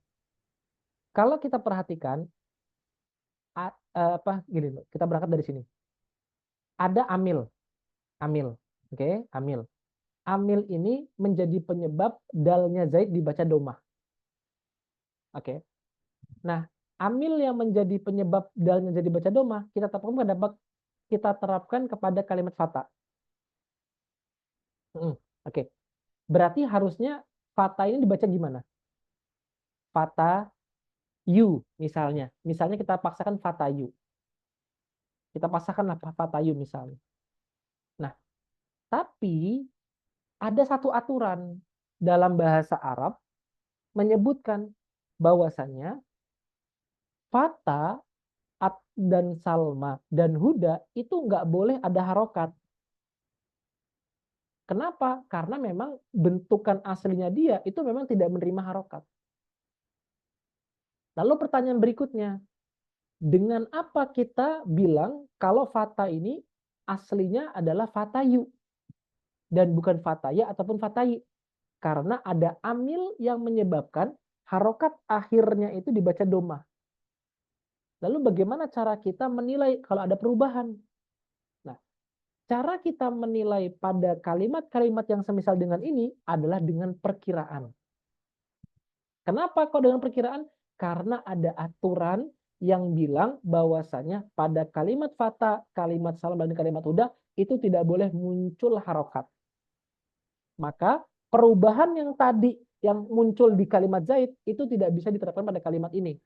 Kalau kita perhatikan, gini, kita berangkat dari sini. Ada amil, oke, amil. Amil ini menjadi penyebab dalnya Zaid dibaca domah. Oke. Nah, amil yang menjadi penyebab dalnya Zaid dibaca domah, kita terapkan kepada kalimat fata. Oke. Berarti harusnya fata ini dibaca gimana? Fata yu misalnya. Misalnya kita paksakan fata yu. Kita paksakan fata yu misalnya. Nah, tapi ada satu aturan dalam bahasa Arab menyebutkan bahwasannya fata dan salma dan huda itu nggak boleh ada harokat. Kenapa? Karena memang bentukan aslinya dia itu memang tidak menerima harokat. Lalu pertanyaan berikutnya, dengan apa kita bilang kalau fata ini aslinya adalah fatayu dan bukan fataya ataupun fatayi? Karena ada amil yang menyebabkan harokat akhirnya itu dibaca domah. Lalu bagaimana cara kita menilai kalau ada perubahan? Nah, cara kita menilai pada kalimat-kalimat yang semisal dengan ini adalah dengan perkiraan. Kenapa kok dengan perkiraan? Karena ada aturan yang bilang bahwasanya pada kalimat fata, kalimat salam, dan kalimat huda itu tidak boleh muncul harokat. Maka perubahan yang tadi yang muncul di kalimat Zaid itu tidak bisa diterapkan pada kalimat ini.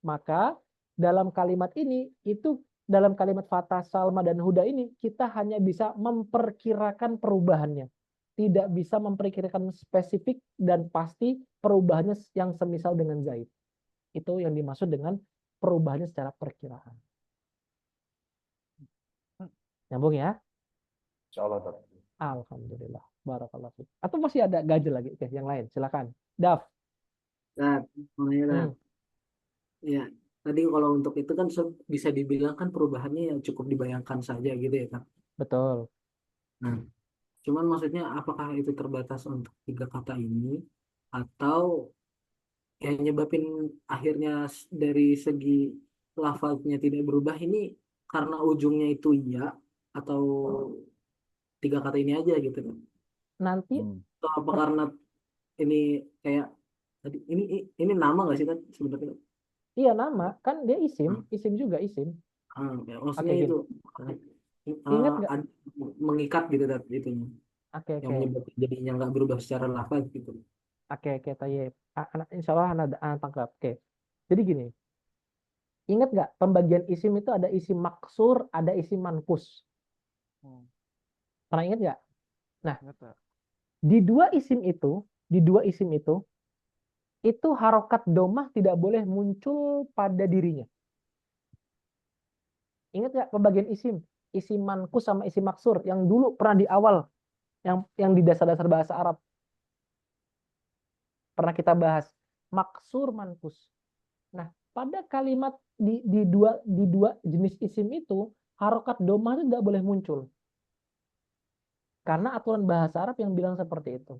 Maka dalam kalimat ini itu dalam kalimat fata, salma, dan huda ini kita hanya bisa memperkirakan perubahannya. Tidak bisa memperkirakan spesifik dan pasti perubahannya yang semisal dengan Zaid. Itu yang dimaksud dengan perubahannya secara perkiraan. Nyambung ya? Insyaallah. Alhamdulillah. Barakallah. Atau masih ada ganjel lagi? Oke, yang lain. Silakan. Daf. Ya, tadi kalau untuk itu kan bisa dibilang kan perubahannya yang cukup dibayangkan saja gitu ya kan. Betul. Nah, cuman maksudnya apakah itu terbatas untuk 3 kata ini atau yang nyebabin akhirnya dari segi lafaznya tidak berubah ini karena ujungnya itu ya atau 3 kata ini aja gitu kan. Nanti Atau apa karena ini kayak tadi ini nama nggak sih kan sebenarnya? iya nama, kan dia isim juga isim. Ya, maksudnya Oke, itu ingat nggak? mengikat gitu itunya. Oke. Yang menyebabkan jadinya nggak berubah secara lafaz gitu. Oke, Tayyib. Insya Allah anak tangkap. Oke. Jadi gini, ingat nggak pembagian isim itu ada isim maksur, ada isim mankus. Pernah ingat nggak? Nah, Ingat nggak? di dua isim itu harokat domah tidak boleh muncul pada dirinya. Ingat nggak pembagian isim? Isim mankus sama isim maksur yang dulu pernah di awal, yang di dasar-dasar bahasa Arab pernah kita bahas. Maksur, mankus. Nah, pada kalimat di dua jenis isim itu, harokat domah itu tidak boleh muncul. Karena aturan bahasa Arab yang bilang seperti itu.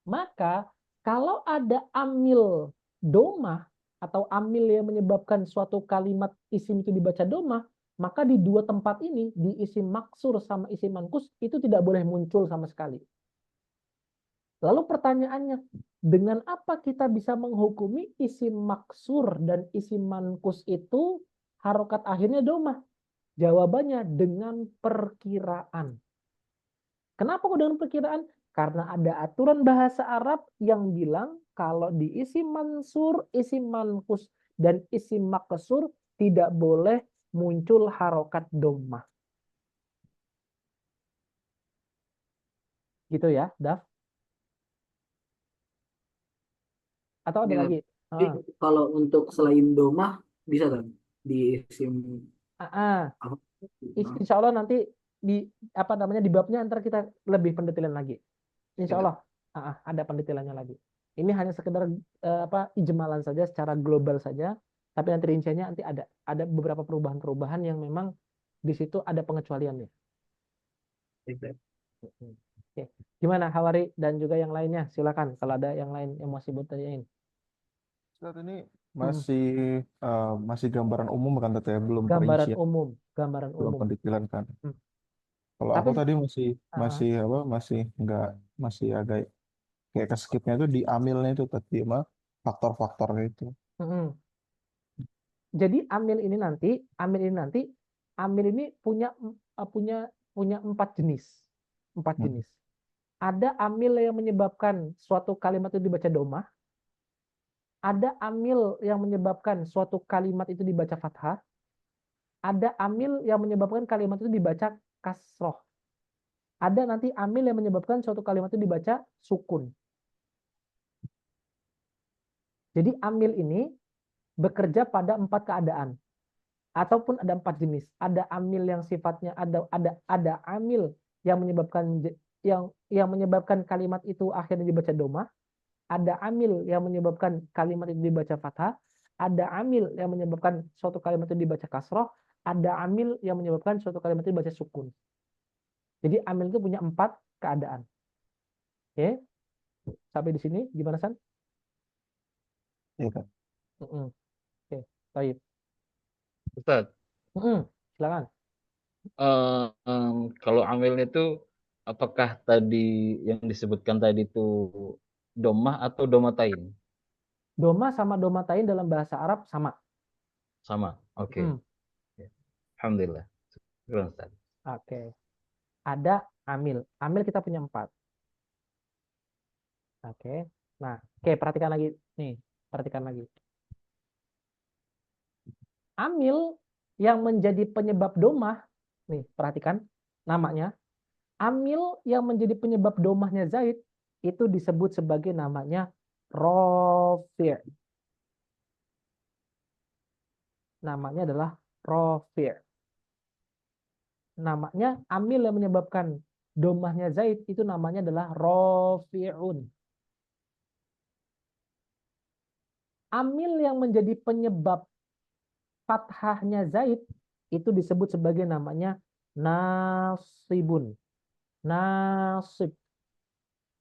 Maka kalau ada amil domah atau amil yang menyebabkan suatu kalimat isim itu dibaca domah, maka di dua tempat ini, di isim maksur sama isim mankus, itu tidak boleh muncul sama sekali. Lalu pertanyaannya, dengan apa kita bisa menghukumi isim maksur dan isim mankus itu harokat akhirnya domah? Jawabannya dengan perkiraan. Kenapa kok dengan perkiraan? Karena ada aturan bahasa Arab yang bilang kalau di isim mansur, isim mankus, dan isim maksur tidak boleh muncul harokat domah. Gitu ya, Daf? Atau ada Ya, lagi? tapi kalau untuk selain domah bisa kan di isim apa? Insya Allah nanti di di babnya ntar kita lebih pendetilan lagi. Insya Allah ada pendetilannya lagi. Ini hanya sekedar ijmalan saja secara global saja, tapi nanti rinciannya nanti ada beberapa perubahan-perubahan yang memang di situ ada pengecualiannya. Oke. Gimana Hawari dan juga yang lainnya? Silakan kalau ada yang lain yang masih buat tanyain. Saat ini masih gambaran umum kan Tete, belum Gambaran perincian, umum, belum pendetilan kan. Hmm. Kalau Tapi aku tadi masih agak kayak keskipnya itu di amilnya itu tadi mah faktor-faktor itu. Jadi amil ini nanti punya punya empat jenis. Ada amil yang menyebabkan suatu kalimat itu dibaca domah. Ada amil yang menyebabkan suatu kalimat itu dibaca fathah. Ada amil yang menyebabkan kalimat itu dibaca kasroh. Ada nanti amil yang menyebabkan suatu kalimat itu dibaca sukun. Jadi amil ini bekerja pada empat keadaan. Ataupun ada empat jenis. Ada amil yang sifatnya ada amil yang menyebabkan kalimat itu akhirnya dibaca domah. Ada amil yang menyebabkan kalimat itu dibaca fathah. Ada amil yang menyebabkan suatu kalimat itu dibaca kasroh. Ada amil yang menyebabkan suatu kalimat itu dibaca sukun. Jadi amil itu punya empat keadaan. Oke, sampai di sini gimana San? Iya kan? Oke, baik. Ustaz, Silakan. kalau amil itu apakah tadi yang disebutkan tadi itu domah atau domatain? Doma sama domatain dalam bahasa Arab sama. Sama. Oke. Alhamdulillah. Syukran, Ustaz. Oke. Ada amil. Amil kita punya empat. Oke. Nah, perhatikan lagi nih, perhatikan lagi. Amil yang menjadi penyebab domah, nih, perhatikan namanya. Amil yang menjadi penyebab domahnya Zaid itu disebut sebagai namanya rofi'. Namanya adalah rofi'. Namanya amil yang menyebabkan domahnya Zaid itu namanya adalah rofi'un. Amil yang menjadi penyebab fathahnya Zaid itu disebut sebagai namanya nasibun. Nasib.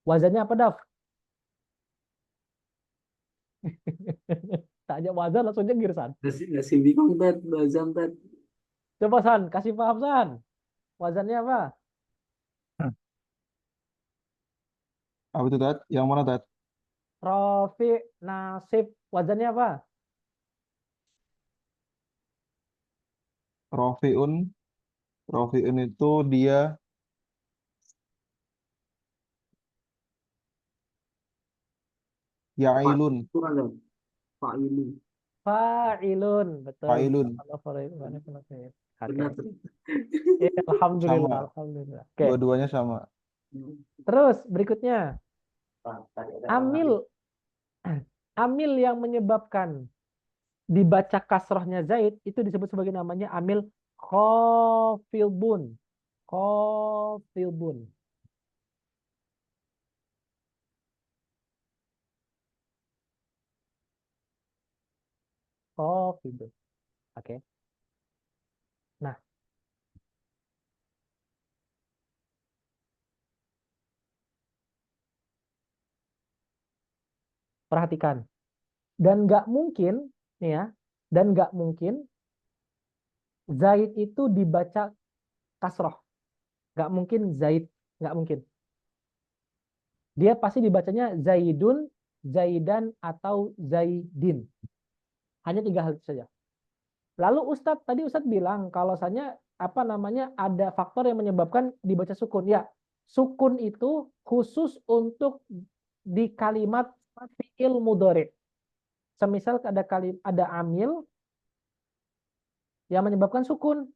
Wazannya apa, Daf? Tak aja wazan langsung nyengir, San. Nasi bingung tat, bazam tat. Coba San, kasih paham San. Wazannya apa? Apa itu Tat? Yang mana Tat? Rofi, nasib. Wazannya apa? Rofiun. Rofiun itu dia Yailun. Kurang tat. Fa'ilu. Fa'ilun. Betul. Fa'ilun. Oke. Benar. Ya, alhamdulillah, Sama. alhamdulillah. Oke. Dua-duanya sama. Terus berikutnya, amil amil yang menyebabkan dibaca kasrohnya Zaid itu disebut sebagai namanya amil khafidun. Khafidun. Khafidun. Oke. Nah, perhatikan. Dan nggak mungkin, nih ya, dan nggak mungkin Zaid itu dibaca kasroh. Nggak mungkin Zaid, nggak mungkin. Dia pasti dibacanya Zaidun, Zaidan, atau Zaidin. Hanya 3 hal itu saja. Lalu tadi Ustadz bilang kalau misalnya apa namanya ada faktor yang menyebabkan dibaca sukun. Ya, sukun itu khusus untuk di kalimat fi'il mudhari. Semisal ada amil yang menyebabkan sukun.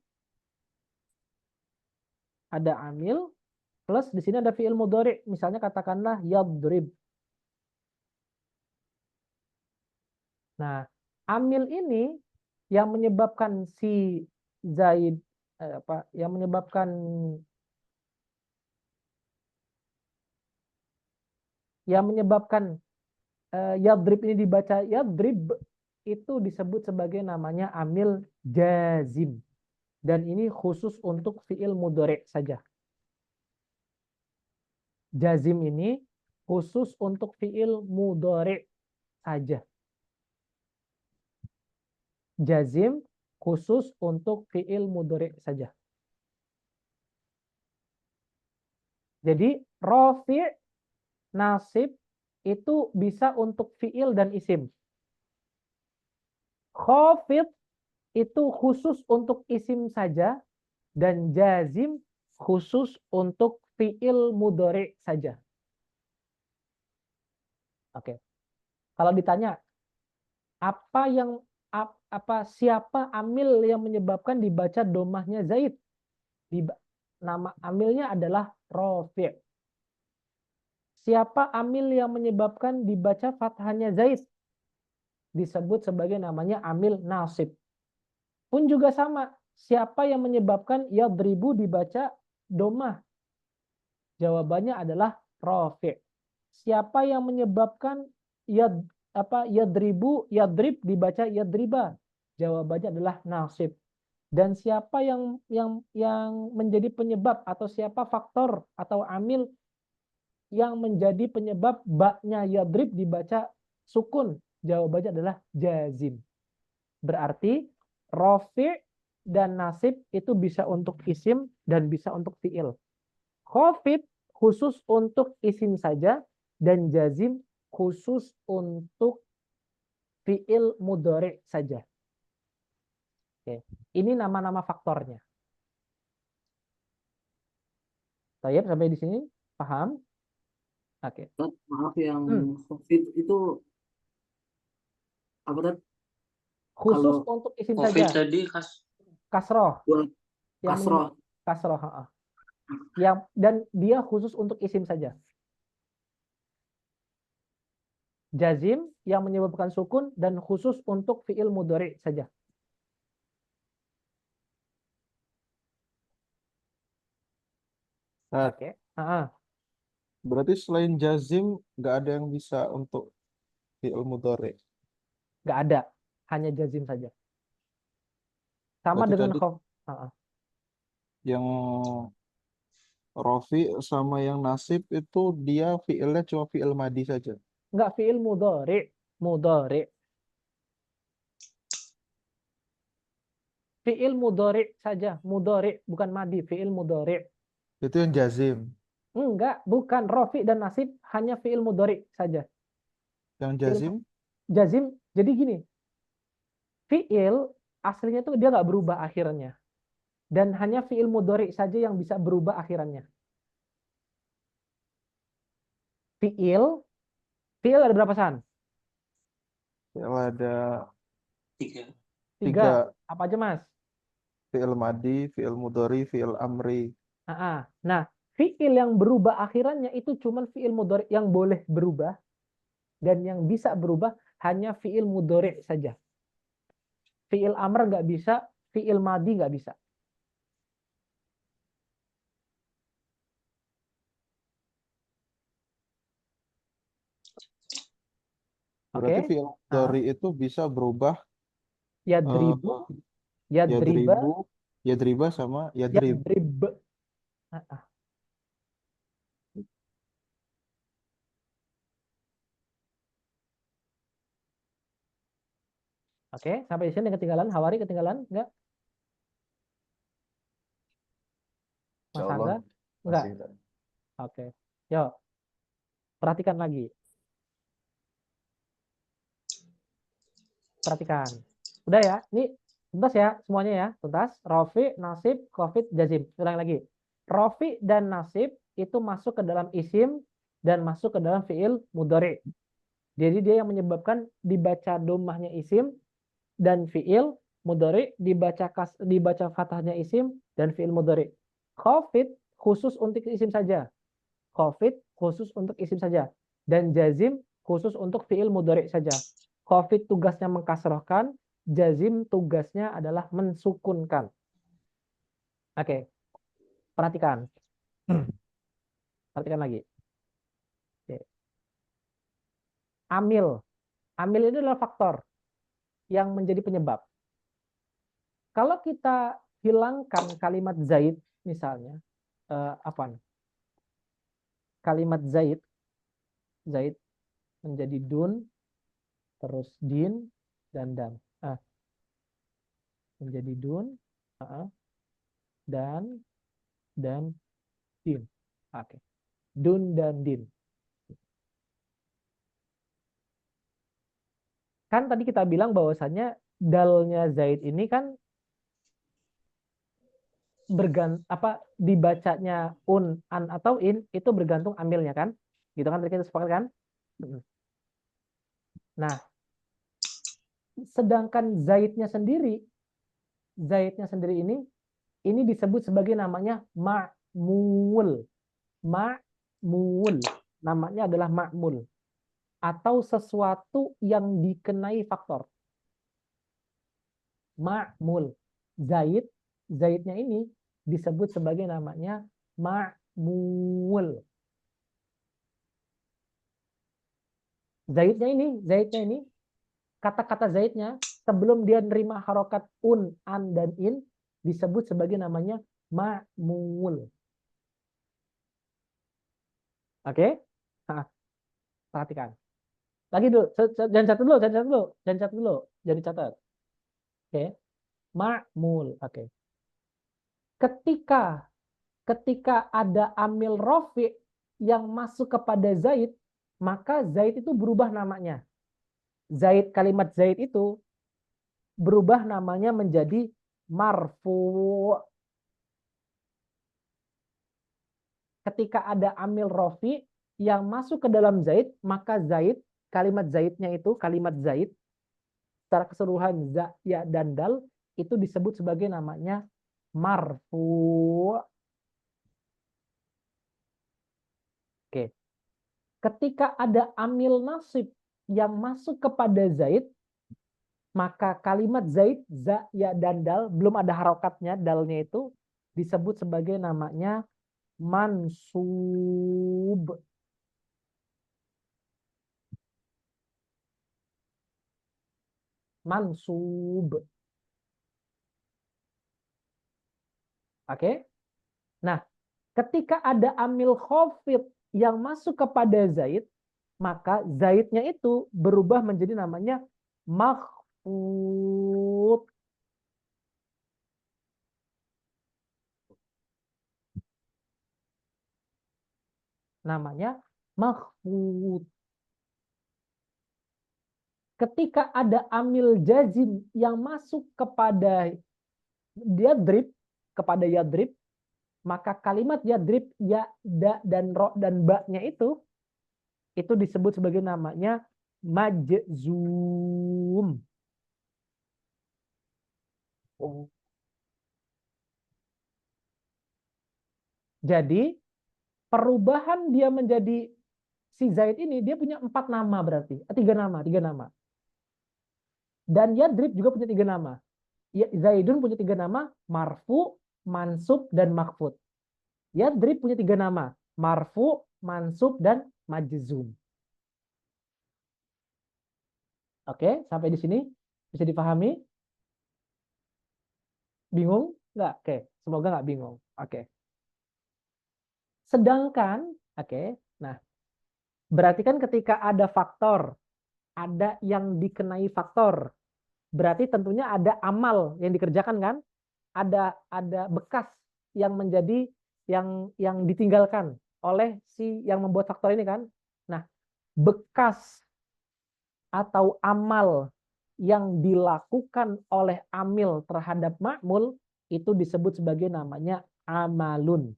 Ada amil plus di sini ada fi'il mudhari. Misalnya katakanlah yadrib. Nah, amil ini yang menyebabkan si Zaid yang menyebabkan yadrib ini dibaca yadrib itu disebut sebagai namanya amil jazim. Dan ini khusus untuk fi'il mudhari saja. Jazim ini khusus untuk fi'il mudhari saja. Jazim khusus untuk fi'il mudhari saja. Jadi rafi', nasib itu bisa untuk fi'il dan isim. Khafid itu khusus untuk isim saja dan jazim khusus untuk fi'il mudhari saja. Oke. Kalau ditanya siapa amil yang menyebabkan dibaca domahnya Zaid? Nama amilnya adalah rafi'. Siapa amil yang menyebabkan dibaca fathahnya Zaid? Disebut sebagai namanya amil nasib. Pun juga sama. Siapa yang menyebabkan yadribu dibaca domah? Jawabannya adalah rafi'. Siapa yang menyebabkan yadrib dibaca yadriba? Jawabannya adalah nasib. Dan siapa yang menjadi penyebab atau siapa faktor atau amil yang menjadi penyebab baknya yadrib dibaca sukun? Jawabannya adalah jazim. Berarti rafi' dan nasib itu bisa untuk isim dan bisa untuk fi'il. Khafid khusus untuk isim saja dan jazim khusus untuk fi'il mudhari saja. Oke. Ini nama-nama faktornya. Tayyib sampai di sini paham? Oke. Maaf yang COVID itu apa tadi? Khusus Kalau untuk isim COVID saja. tadi Kasroh. buat kasroh. Kasroh. Dan dia khusus untuk isim saja. Jazim yang menyebabkan sukun dan khusus untuk fi'il mudhari saja. Nah, Oke. berarti selain jazim nggak ada yang bisa untuk fi'il mudhari. Nggak ada, hanya jazim saja. Sama Berarti dengan tadi yang rofi sama yang nasib itu dia fi'ilnya cuma fi'il madi saja. nggak fi'il mudhari. Fi'il mudhari saja, mudhari bukan madi, fi'il mudhari. Itu yang jazim. Enggak, bukan rofi dan nasib, hanya fi'il mudhari saja. Yang jazim Jazim, jadi gini, fi'il aslinya tuh dia nggak berubah akhirnya. Dan hanya fi'il mudhari saja yang bisa berubah akhirannya. Fi'il ada berapa san? fi'il ada Tiga. Tiga. 3. Apa aja, Mas? Fi'il madi, fi'il mudhari, fi'il amri. Nah, fiil yang berubah akhirannya itu cuman fiil mudhari yang boleh berubah, dan yang bisa berubah hanya fiil mudhari saja. Fiil amr nggak bisa, fiil madi nggak bisa. Berarti Oke? fi'il Ah, mudhari itu bisa berubah yadribu, eh, yadriba, yadribu, yadriba sama yadrib. yadrib. Ah. Oke, sampai di sini ketinggalan. Hawari ketinggalan? Enggak? Insya Mas Allah Angga? Enggak? masih tadi. Oke. Yuk, perhatikan lagi. Perhatikan. Udah ya, ini tuntas ya semuanya ya, tuntas. Rofi, nasib, khafid, jazim. Ulang lagi. Rofi dan nasib itu masuk ke dalam isim dan masuk ke dalam fiil mudhari. Jadi dia yang menyebabkan dibaca domahnya isim dan fiil mudhari, dibaca fathahnya isim dan fiil mudhari. Khafid khusus untuk isim saja. Khafid khusus untuk isim saja. Dan jazim khusus untuk fiil mudhari saja. Khafid tugasnya mengkasrohkan, jazim tugasnya adalah mensukunkan. Oke, perhatikan. Perhatikan lagi. Oke. Amil. Amil ini adalah faktor yang menjadi penyebab. Kalau kita hilangkan kalimat zaid, misalnya, apa? Kalimat zaid menjadi dun, terus din, dan dam. Menjadi dun, dan din. Oke. Dun dan din. Kan tadi kita bilang bahwasannya dalnya zaid ini kan dibacanya an atau in itu bergantung amilnya kan, gitu kan, tadi kita sepakat kan. Nah, sedangkan zaidnya sendiri ini disebut sebagai namanya ma'mul. Namanya adalah ma'mul atau sesuatu yang dikenai faktor. Ma'mul. Zaidnya ini disebut sebagai namanya ma'mul. Zaidnya ini kata-kata zaidnya sebelum dia nerima harokat an dan in disebut sebagai namanya ma'mul. Oke? Perhatikan. Lagi dulu, jangan catat dulu, jadi catat. Oke. Ma'mul. Oke. Ketika ada amil rofi yang masuk kepada zaid, maka zaid itu berubah namanya. Kalimat zaid itu berubah namanya menjadi marfu. Ketika ada amil rofi yang masuk ke dalam zaid, maka kalimat zaid secara keseluruhan za, ya, dan dal itu disebut sebagai namanya marfu. Oke. Ketika ada amil nasib yang masuk kepada zaid, maka kalimat zaid, za, ya, dan dal, belum ada harokatnya, dalnya itu disebut sebagai namanya mansub. Mansub. Oke. Nah, ketika ada amil khafid yang masuk kepada zaid, maka zaidnya itu berubah menjadi namanya makhfud. Namanya makhfud. Ketika ada amil jazim yang masuk kepada yadrib, maka kalimat yadrib, ya, da, dan ro, dan ba-nya itu disebut sebagai namanya majzum. Oh, Jadi perubahan dia menjadi si Zaid ini dia punya 4 nama berarti. 3 nama. Dan Yadrib juga punya 3 nama. Zaidun punya 3 nama, marfu, mansub, dan makfud. Yadrib punya 3 nama, marfu, mansub, dan majzum. Oke, sampai di sini bisa dipahami? Bingung? Nggak? Oke, semoga nggak bingung. Oke. Sedangkan, nah berarti kan ketika ada faktor, ada yang dikenai faktor, berarti tentunya ada amal yang dikerjakan kan? Ada bekas yang menjadi yang ditinggalkan oleh si yang membuat faktor ini kan? Nah, bekas atau amal yang dilakukan oleh amil terhadap ma'mul itu disebut sebagai namanya amalun.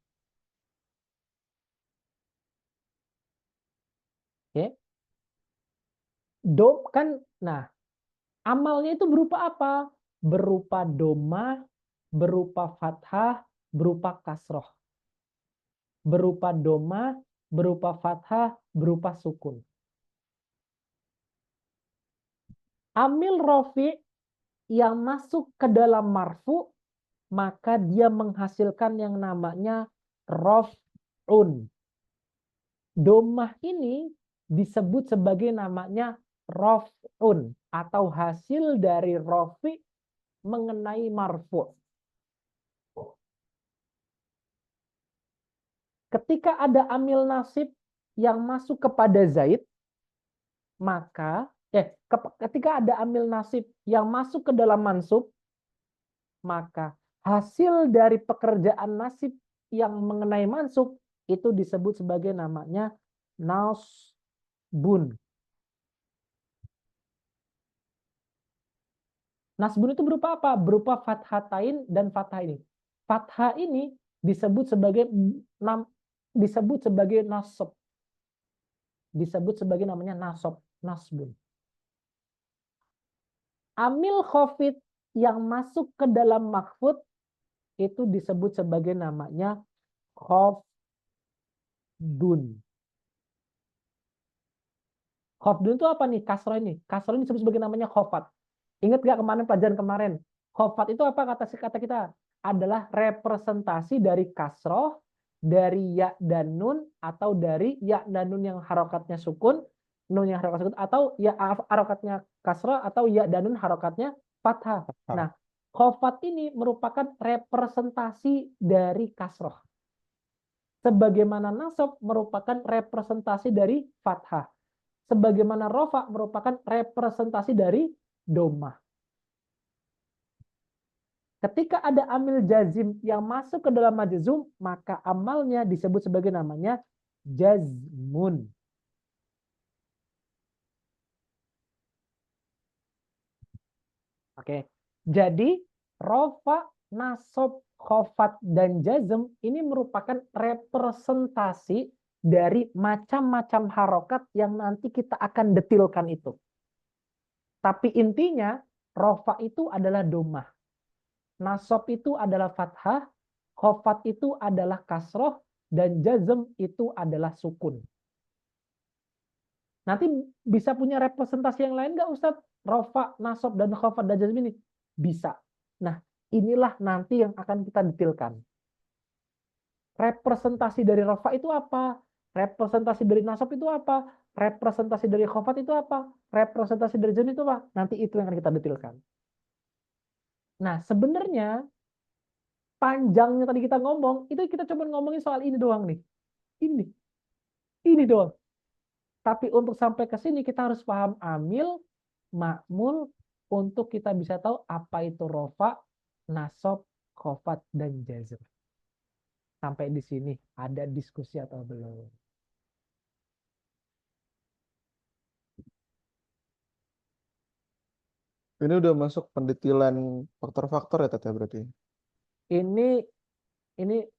Oke. Nah, amalnya itu berupa apa? Berupa domah, berupa fathah, berupa kasroh. Berupa domah, berupa fathah, berupa sukun. Amil rofi yang masuk ke dalam marfu, maka dia menghasilkan yang namanya rof'un. Domah ini disebut sebagai namanya rof'un atau hasil dari rofi mengenai marfu. Ketika ada amil nasib yang masuk kepada Zaid, maka ketika ada amil nasib yang masuk ke dalam mansub, maka hasil dari pekerjaan nasib yang mengenai mansub itu disebut sebagai namanya nasbun. Nasbun itu berupa apa? Berupa fathatain dan fathah ini. Fathah ini disebut sebagai nasab. Disebut sebagai namanya nasab, nasbun. Amil khafid yang masuk ke dalam makhfud itu disebut sebagai namanya khafdun. Khafdun itu apa nih? Kasroh ini. Kasroh ini disebut sebagai namanya khafat. Ingat gak pelajaran kemarin? Khafat itu apa kata kita? Adalah representasi dari kasroh, dari ya dan nun, atau dari ya dan nun yang harokatnya sukun, nun yang harokatnya sukun, atau ya harokatnya kasroh, atau ya dan nun harokatnya fathah. Nah, khafat ini merupakan representasi dari kasroh. Sebagaimana nasab merupakan representasi dari fathah. Sebagaimana rofa merupakan representasi dari domah. Ketika ada amil jazim yang masuk ke dalam majzum, maka amalnya disebut sebagai namanya jazmun. Oke. Jadi rofa, nasab, khofat, dan jazm ini merupakan representasi dari macam-macam harokat yang nanti kita akan detilkan itu. Tapi intinya rofa itu adalah domah. Nasab itu adalah fathah, khofat itu adalah kasroh, dan jazm itu adalah sukun. Nanti bisa punya representasi yang lain nggak Ustadz? Rofa, nasab, dan khofat, dan jazm ini? Bisa. Nah, inilah nanti yang akan kita detilkan. Representasi dari rofa itu apa? Representasi dari nasab itu apa? Representasi dari khofat itu apa? Representasi dari jazm itu apa? Nanti itu yang akan kita detilkan. Nah, sebenarnya panjangnya tadi kita ngomong, itu kita cuma ngomongin soal ini doang nih. Ini doang. Tapi untuk sampai ke sini kita harus paham amil, ma'mul, untuk kita bisa tahu apa itu rofa, nasab, khofat, dan jazm. Sampai di sini ada diskusi atau belum? Ini udah masuk pendetilan faktor-faktor ya Tete berarti. Ini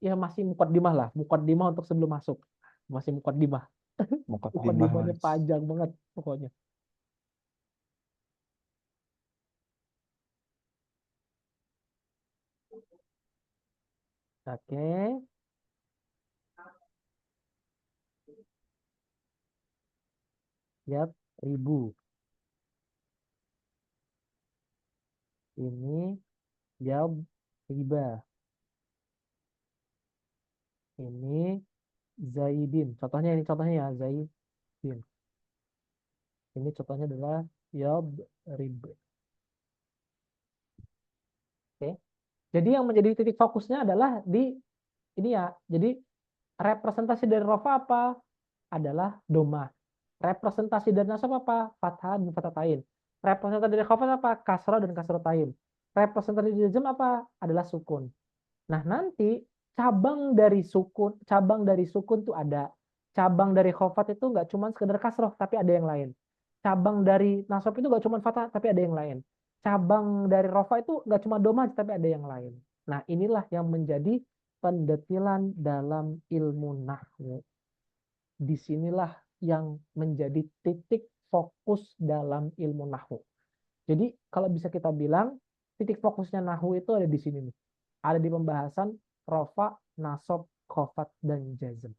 ya masih mukaddimah lah, mukaddimah untuk sebelum masuk. Masih mukaddimah. Mukaddimahnya panjang banget pokoknya. Oke. Lihat ribu. Ini jawab riba. Ini Zaidin. Contohnya ini contohnya ya Zaidin. Ini contohnya adalah rib. Oke. Jadi yang menjadi titik fokusnya adalah di ini ya. Jadi representasi dari rofa apa? Adalah domah. Representasi dari nasab apa? Fathah dan fathatain. Representasi dari khafat apa? Kasrah dan kasratain. Representasi dari jazm apa? Adalah sukun. Nah, nanti cabang dari sukun tuh ada. Cabang dari khafat itu nggak cuma sekedar kasroh, tapi ada yang lain. Cabang dari nasab itu nggak cuma fathah, tapi ada yang lain. Cabang dari rofa itu nggak cuma domah, tapi ada yang lain. Nah, inilah yang menjadi pendetilan dalam ilmu nahwu. Disinilah yang menjadi titik fokus dalam ilmu nahwu. Jadi kalau bisa kita bilang titik fokusnya nahwu itu ada di sini nih. Ada di pembahasan rofa, nasab, khofat, dan jazm.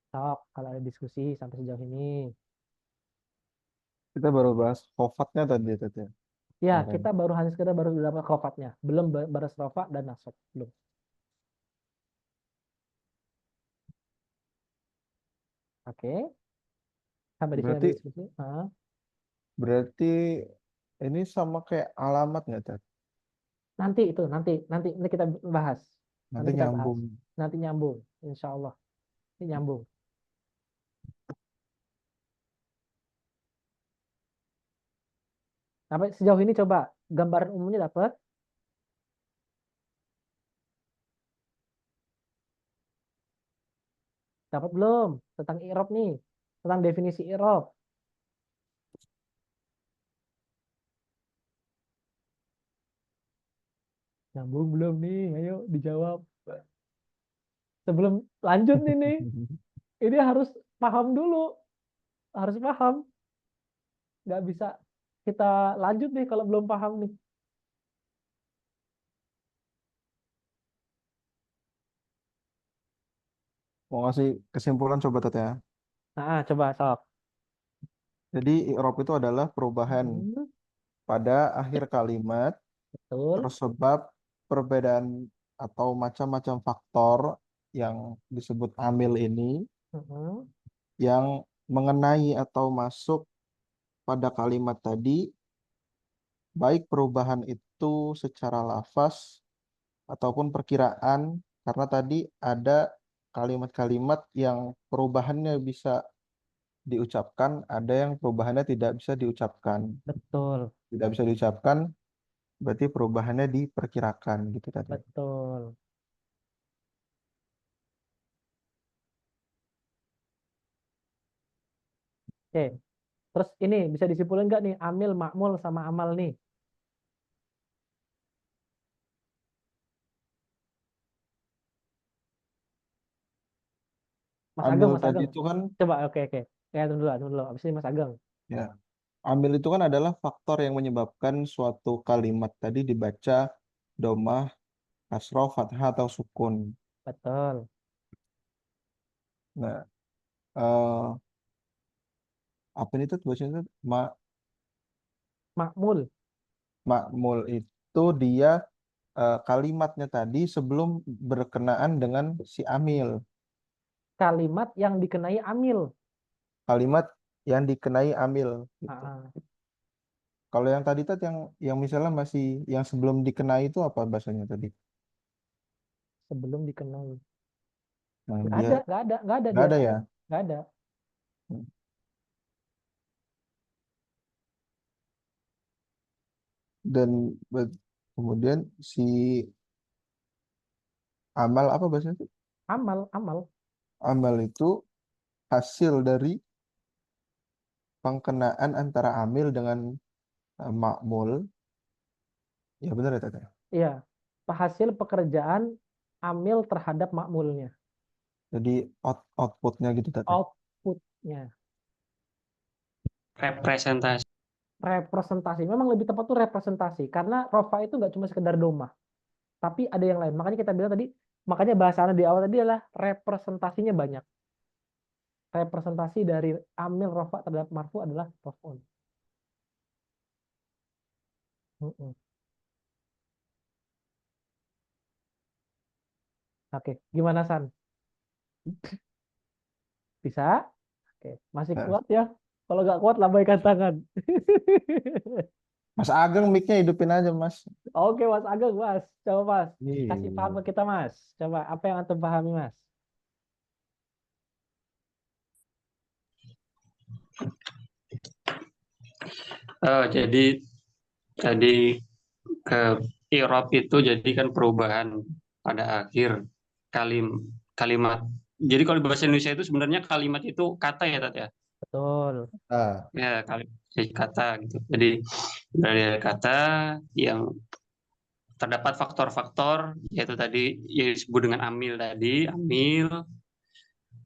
Sok, kalau ada diskusi sampai sejauh ini. Kita baru bahas khofatnya tadi ya. Ya, Kemarin. kita baru hanya sekedar baru dapat khofatnya. Belum bahas rofa dan nasab. Belum. Oke. Sampai di sini ada Berarti diskusi. berarti ini sama kayak alamat nggak, Tat? Nanti kita bahas. Nanti Kita bahas. nyambung. Nanti nyambung. Insya Allah. Ini nyambung. Sampai sejauh ini coba gambaran umumnya dapat. Dapat belum? Tentang i'rab nih. Tentang definisi i'rab. Nyambung belum nih? Ayo dijawab. Sebelum lanjut ini harus paham dulu. Harus paham. Nggak bisa kita lanjut nih kalau belum paham nih. Mau ngasih kesimpulan coba, Tat, ya. Nah, coba sok. Jadi i'rab itu adalah perubahan pada akhir kalimat Betul. tersebab perbedaan atau macam-macam faktor yang disebut amil ini yang mengenai atau masuk pada kalimat tadi, baik perubahan itu secara lafaz ataupun perkiraan, karena tadi ada kalimat-kalimat yang perubahannya bisa diucapkan, ada yang perubahannya tidak bisa diucapkan. Betul. Tidak bisa diucapkan, berarti perubahannya diperkirakan gitu tadi. Betul. Oke. Terus ini bisa disimpulkan nggak nih amil, makmul sama amal nih? Mas Amil Ageng, Mas tadi Ageng. itu kan, Coba, oke. Ya, tunggu dulu. Abis ini Mas Ageng. ya, amil itu kan adalah faktor yang menyebabkan suatu kalimat tadi dibaca domah, kasroh, fathah atau sukun. Betul. Nah, eh, apa ini tuh bacanya tuh? Makmul. Makmul itu dia kalimatnya tadi sebelum berkenaan dengan si amil. Kalimat yang dikenai amil. Kalimat yang dikenai amil gitu. Ah, Kalau yang tadi tuh yang misalnya masih yang sebelum dikenai itu apa bahasanya tadi? sebelum dikenai. Nah, Nggak dia ada nggak dia. ada ya. Nggak ada. Dan kemudian si amal apa bahasanya itu? Amal. Amal itu hasil dari pengkenaan antara amil dengan makmul. Ya benar ya Tata. Iya. Hasil pekerjaan amil terhadap makmulnya. Jadi outputnya gitu Tata. Outputnya. Representasi. Representasi. Memang lebih tepat tuh representasi. Karena rofa itu nggak cuma sekedar domah. tapi ada yang lain. Makanya kita bilang tadi, makanya bahasannya di awal tadi adalah representasinya banyak. Representasi dari amil rofa terhadap marfu adalah maf'ul. Mm-mm. Oke, gimana San? Bisa? Oke, masih Eh, kuat ya? Kalau nggak kuat, lambaikan tangan. Mas Ageng mic-nya hidupin aja, Mas. Oke, Mas Ageng, Mas. Coba, Mas. Kasih paham Iya. ke kita, Mas. Coba, apa yang antum pahami, Mas? Jadi tadi ke i'rab itu jadi kan perubahan pada akhir kalimat. Jadi kalau di bahasa Indonesia itu sebenarnya kalimat itu kata ya, Tat ya. Betul. Ah, Ya, jadi kata gitu. Jadi dari kata yang terdapat faktor-faktor yaitu tadi yang disebut dengan amil tadi, amil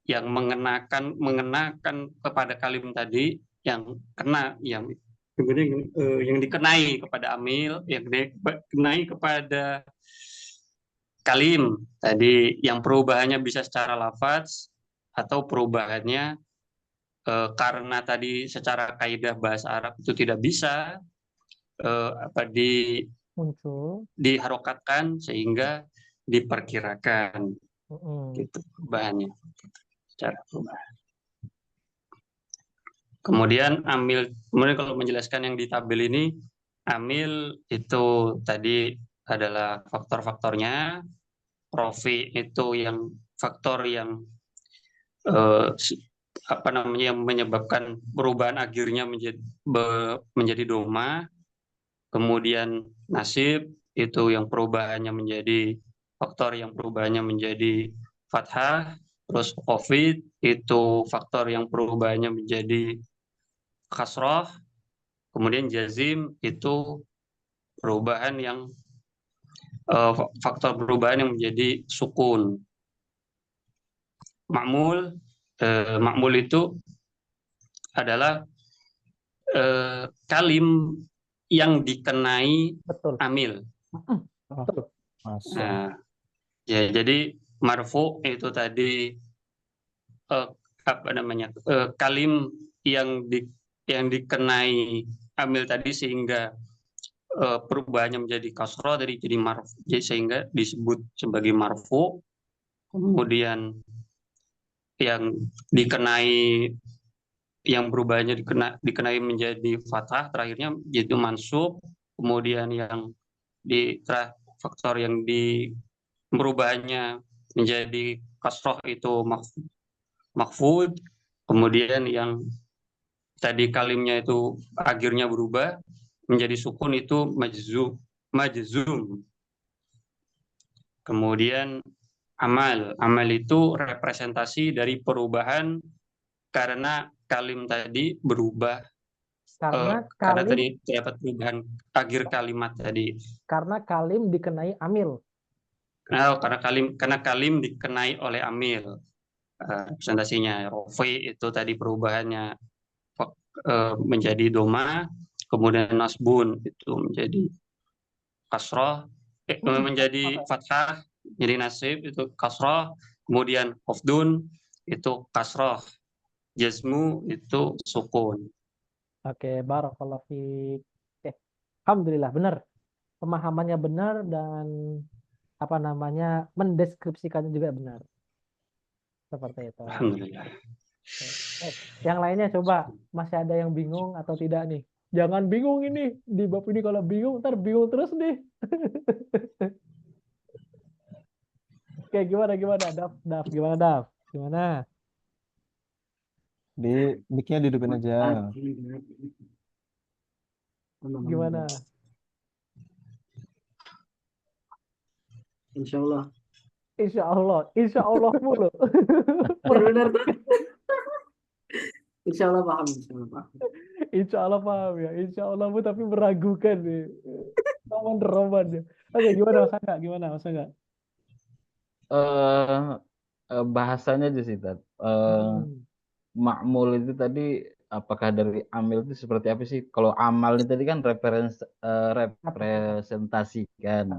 yang mengenakan kepada kalim tadi yang kena kemudian yang dikenai kepada amil, yang dikenai kepada kalim tadi yang perubahannya bisa secara lafaz atau perubahannya karena tadi secara kaidah bahasa Arab itu tidak bisa Muncul. diharokatkan sehingga diperkirakan Mm-mm. gitu perubahannya secara perubahan. Kemudian kalau menjelaskan yang di tabel ini, amil itu tadi adalah faktor-faktornya, profi itu yang faktor yang eh, yang menyebabkan perubahan akhirnya menjadi doma, kemudian nasib itu yang perubahannya menjadi faktor yang perubahannya menjadi fathah, terus covid itu faktor yang perubahannya menjadi kasroh, kemudian jazim itu perubahan yang faktor perubahan yang menjadi sukun. Makmul makmul itu adalah kalim yang dikenai Betul. amil. Betul. Masuk. Nah, ya jadi marfu itu tadi kalim yang dikenai amil tadi sehingga perubahannya menjadi kasroh dari jadi marfu sehingga disebut sebagai marfu. Kemudian yang dikenai yang perubahannya dikenai menjadi fathah terakhirnya yaitu mansub. Kemudian yang faktor yang perubahannya menjadi kasroh itu makfud. Kemudian yang tadi kalimnya itu akhirnya berubah menjadi sukun itu majzum. Kemudian amal itu representasi dari perubahan karena kalim tadi berubah Karena karena kalim, tadi terdapat perubahan akhir kalimat tadi. karena kalim dikenai amil. Karena kalim dikenai oleh amil. Representasinya rofi itu tadi perubahannya menjadi doma, kemudian nasbun itu menjadi kasroh, menjadi fathah, jadi nasib itu kasroh, kemudian khofdun itu kasroh, jazmu itu sukun. Oke, barakallahu fiik. Oke. Alhamdulillah, benar. Pemahamannya benar dan apa namanya mendeskripsikannya juga benar. Seperti itu. Alhamdulillah. Oke. Yang lainnya coba masih ada yang bingung atau tidak nih? Jangan bingung ini di bab ini, kalau bingung ntar bingung terus nih. Oke, gimana Daf gimana Daf? Gimana? Di mic-nya dihidupin aja. Gimana? Insya Allah. Insya Allah mulu. Benar. Insya Allah paham. Insya Allah paham ya. Insya Allah bu, tapi meragukan nih. Roman ya. Oke, gimana Mas Angga? Gimana Mas Angga? Bahasanya aja sih, Tat. Makmul itu tadi apakah dari amil itu seperti apa sih? Kalau amal itu tadi kan representasikan.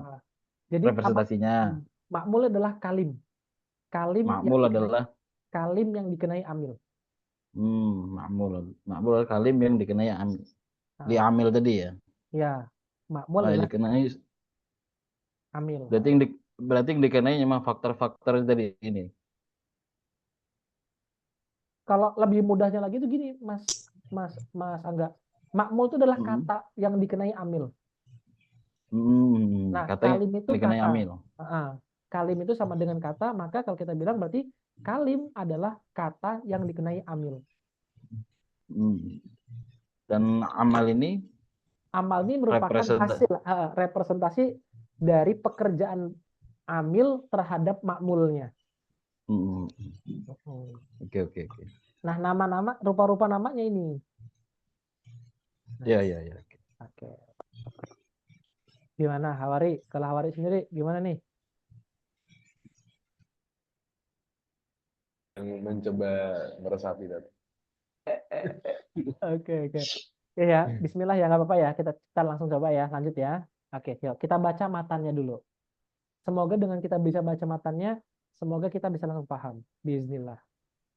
Jadi representasinya. makmul adalah kalim. Kalim Makmul yang dikenai, adalah kalim yang dikenai amil. makmul. Makmul adalah kalim yang dikenai amil. Nah, Diamil tadi ya. ya, makmul Oh, yang adalah dikenai amil. berarti yang dikenai memang faktor-faktor tadi ini. Kalau lebih mudahnya lagi itu gini, Mas Angga. Makmul itu adalah Hmm. kata yang dikenai amil. Nah, Kata yang kalim itu dikenai kata. amil. Kalim itu sama dengan kata, maka kalau kita bilang berarti kalim adalah kata yang dikenai amil. Dan amal ini Amal ini merupakan hasil representasi dari pekerjaan amil terhadap makmulnya. Oke. Nah, nama-nama, rupa-rupa namanya ini. Ya. Oke. Gimana Hawari? Kalau Hawari sendiri gimana nih? Yang mencoba meresapi tadi. Oke. Ya, bismillah ya, nggak apa-apa ya. Kita langsung coba ya, lanjut ya. Oke, yuk kita baca matannya dulu. Semoga dengan kita bisa baca matannya, semoga kita bisa langsung paham. Bismillah.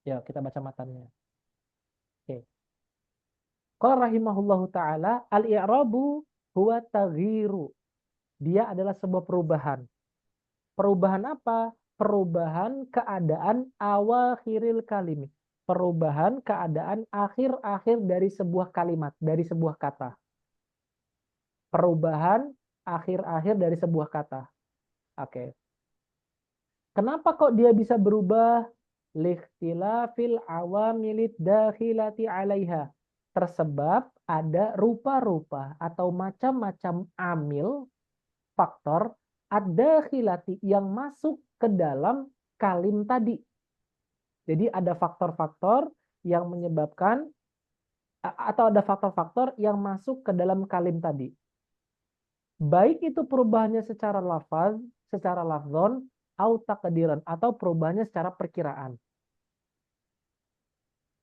Yuk kita baca matannya. Oke. Qala rahimahullahu ta'ala, al-i'rabu huwa taghyiru. Dia adalah sebuah perubahan. Perubahan apa? Perubahan keadaan awakhiril kalim. Perubahan keadaan akhir-akhir dari sebuah kalimat, dari sebuah kata. Perubahan akhir-akhir dari sebuah kata. Oke. Kenapa kok dia bisa berubah? Likhtilafil awamilid dakhilati 'alaiha. Tersebab ada rupa-rupa atau macam-macam amil, faktor ad-dakhilati yang masuk ke dalam kalim tadi. Jadi ada faktor-faktor yang menyebabkan atau ada faktor-faktor yang masuk ke dalam kalim tadi. Baik itu perubahannya secara lafaz, secara lafzon, atau takdiran, atau perubahannya secara perkiraan.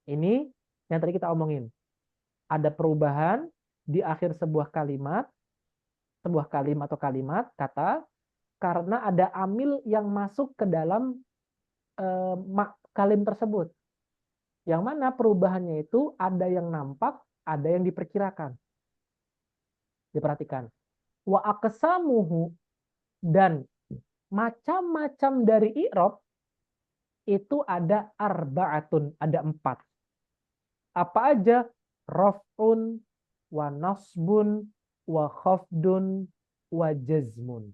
Ini yang tadi kita omongin. Ada perubahan di akhir sebuah kalimat atau kalimat, kata, karena ada amil yang masuk ke dalam kalim tersebut. Yang mana perubahannya itu ada yang nampak, ada yang diperkirakan. Diperhatikan. Wa aqsamuhu, dan macam-macam dari i'rab itu ada arba'atun, ada 4. Apa aja? Raf'un, wa nasbun, wa khafdun, wa jazmun.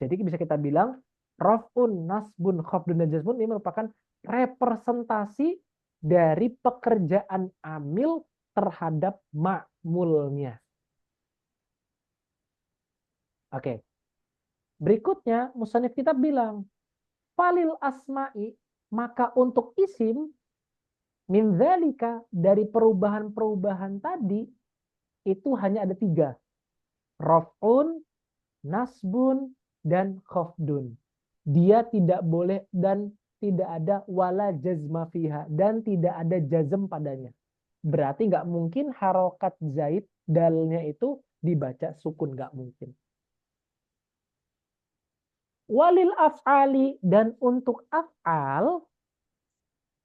Jadi bisa kita bilang raf'un, nasbun, khafdun, dan jazmun ini merupakan representasi dari pekerjaan amil terhadap ma'mulnya. Oke. Berikutnya musannif kita bilang falil asma'i, maka untuk isim min dzalika, dari perubahan-perubahan tadi itu hanya ada 3. Raf'un, nasbun, dan khafdun. Dia tidak boleh dan tidak ada wala jazma fiha, dan tidak ada jazm padanya. Berarti nggak mungkin harokat zaid dalnya itu dibaca sukun, nggak mungkin. Walil af'ali, dan untuk af'al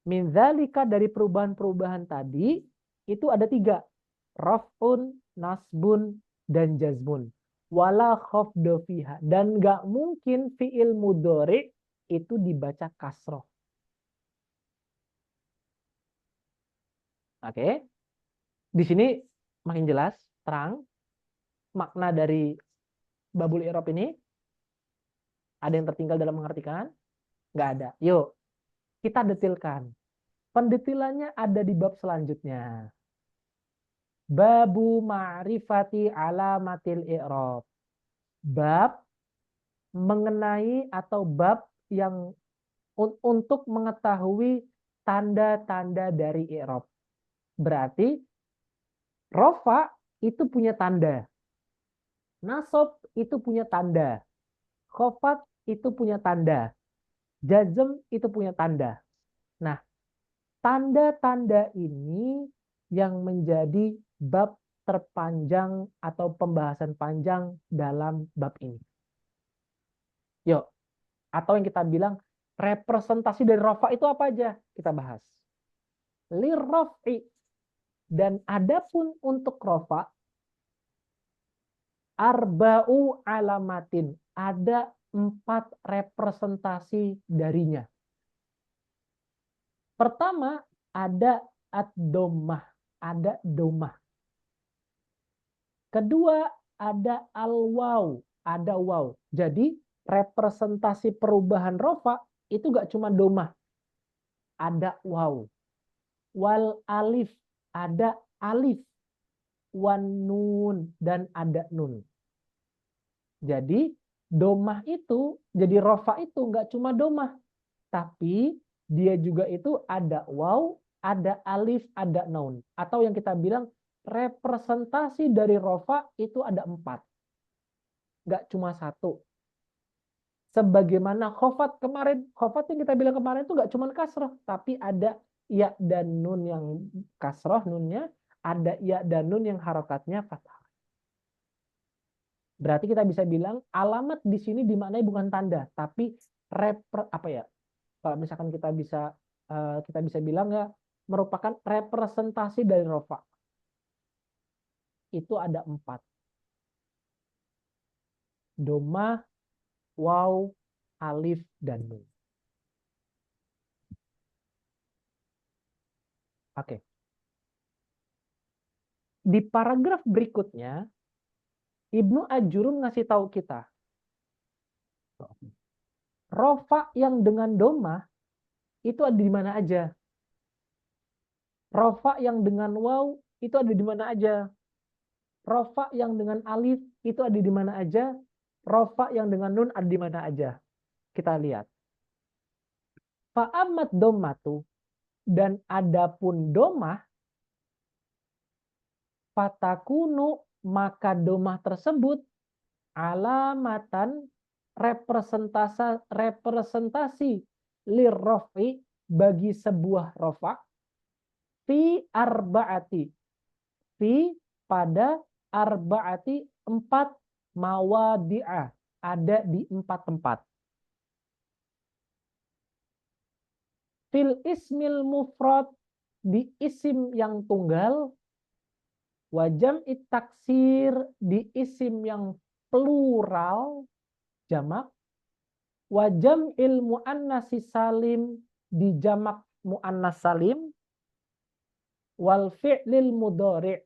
min dzalika, dari perubahan-perubahan tadi itu ada 3. Raf'un, nasbun, dan jazmun. Wala khafdu fiha, dan nggak mungkin fi'il mudhari itu dibaca kasroh. Oke. Di sini makin jelas, terang makna dari babul i'rab ini. Ada yang tertinggal dalam mengartikan? Nggak ada. Yuk, kita detilkan. Pendetilannya ada di bab selanjutnya. Babu ma'rifati alamatil i'rab. Bab mengenai atau bab yang untuk mengetahui tanda-tanda dari i'rab. Berarti rofa itu punya tanda. Nasab itu punya tanda. Khofat itu punya tanda. Jazm itu punya tanda. Nah, tanda-tanda ini yang menjadi bab terpanjang atau pembahasan panjang dalam bab ini. Yuk, atau yang kita bilang representasi dari rofa itu apa aja? Kita bahas. Lirraf'i, dan adapun untuk rofa, arba'u alamatin, ada 4 representasi darinya. Pertama, ada ad-dhammah, ada dhammah. Kedua, ada al-waw, ada waw. Jadi representasi perubahan rofa itu gak cuma dhammah, ada waw. Wal alif, ada alif. Wan nun, dan ada nun. Jadi dhammah itu, jadi rofa itu nggak cuma dhammah, tapi dia juga itu ada waw, ada alif, ada nun. Atau yang kita bilang representasi dari rofa itu ada 4. Nggak cuma 1. Sebagaimana khofat kemarin, khofat yang kita bilang kemarin itu nggak cuma kasroh, tapi ada ya dan nun yang kasroh nunnya, ada ya dan nun yang harokatnya fathah. Berarti kita bisa bilang alamat di sini dimaknai bukan tanda, tapi kalau misalkan kita bisa bilang ya merupakan representasi dari rofa. Itu ada 4. Dhammah, waw, alif, dan nun. Oke. Di paragraf berikutnya, Ibnu Ajurum ngasih tahu kita, rofa yang dengan dhammah itu ada di mana aja. Rofa yang dengan waw itu ada di mana aja. Rofa yang dengan alif itu ada di mana aja. Rofa yang dengan nun ada di mana aja. Kita lihat. Fa'amat dhammatu, dan adapun dhammah, fatakunu, maka dhammah tersebut alamatan representasi lirrofi bagi sebuah rofa fi arba'ati, fi pada arba'ati 4 mawadi'ah, ada di 4 tempat. Fil ismil mufrad, di isim yang tunggal, wajam taksir, di isim yang plural jamak, wajam ilmu annasi salim, di jamak muannas salim, wal fi'lil mudhari',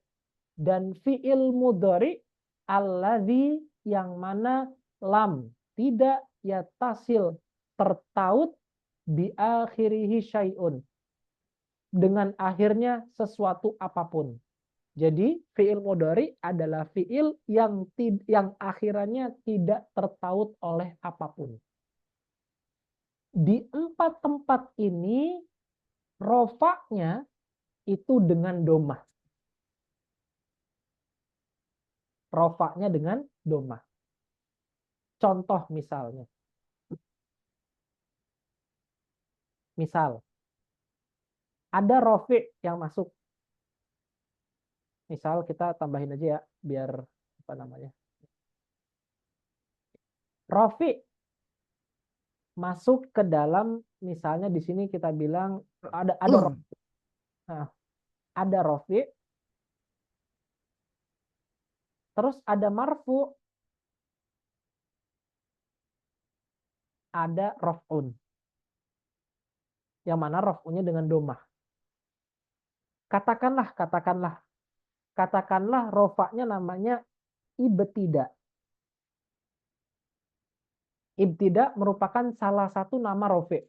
dan fi'il mudhari' alladzi, yang mana lam tidak yatasil tertaut bi akhirihi syai'un, dengan akhirnya sesuatu apapun. Jadi fi'il mudhari adalah fi'il yang akhirannya tidak tertaut oleh apapun. Di 4 tempat ini rofaknya itu dengan dhammah. Rofaknya dengan dhammah. Contoh misalnya. Misal, ada rofi yang masuk. Misal kita tambahin aja ya, biar apa namanya. Rofi masuk ke dalam, misalnya di sini kita bilang ada rofi. Nah, ada rofi. Terus ada marfu. Ada rof'un. Yang mana rof'unnya dengan dhammah. Katakanlah rofaknya namanya ibtida. Ibtida merupakan salah satu nama rofi.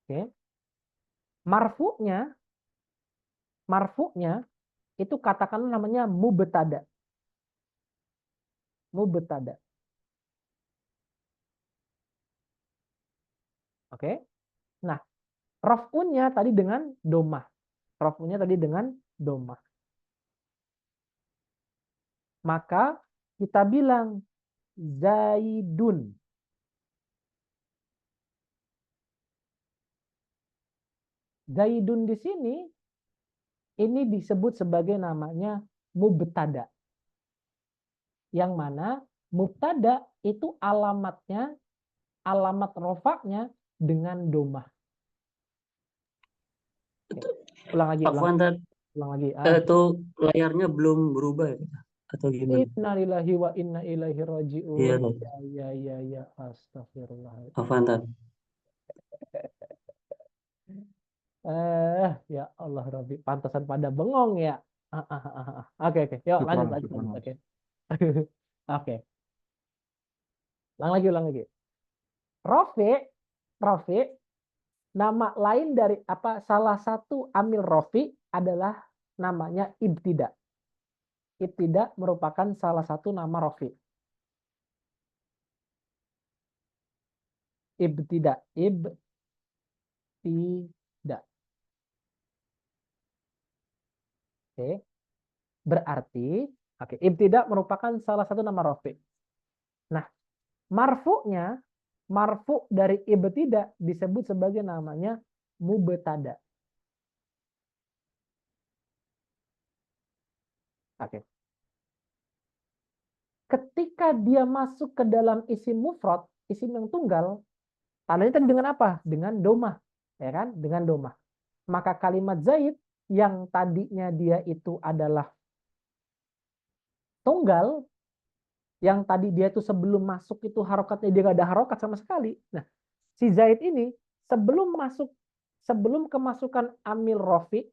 Oke. Marfu'nya itu katakanlah namanya mubtada. Mubtada. Oke. Nah, rof'unnya tadi dengan dhammah. Rof'unnya tadi dengan dhammah. Maka kita bilang Zaidun. Zaidun di sini ini disebut sebagai namanya mubtada. Yang mana mubtada itu alamatnya, alamat rofaknya dengan domah. Ulang lagi, Afwan, Tad. ulang lagi. Itu layarnya belum berubah ya, atau gimana? Innalillahi wa inna ilaihi raji'un. Iya, Tad. Ya, astagfirullah. Afwan, Tad. Ya Allah Rabbi, pantasan pada bengong ya. Oke, yuk Syukran, lanjut. syukran, Mas. Oke. Oke. Ulang lagi. Rofi, nama lain dari apa? Salah satu amil rofi adalah namanya ibtida. Ibtida merupakan salah satu nama rofi. Ibtida. Oke. Berarti, ibtida merupakan salah satu nama rofi. Nah, marfu dari ibtida disebut sebagai namanya mubtada. Oke. Ketika dia masuk ke dalam isim mufrad, isim yang tunggal, tandanya tadi dengan apa? Dengan domah, ya kan? Dengan domah. Maka kalimat Zaid yang tadinya dia itu adalah tunggal, yang tadi dia itu sebelum masuk itu harokatnya dia nggak ada harokat sama sekali. Nah, si Zaid ini sebelum kemasukan amil rofi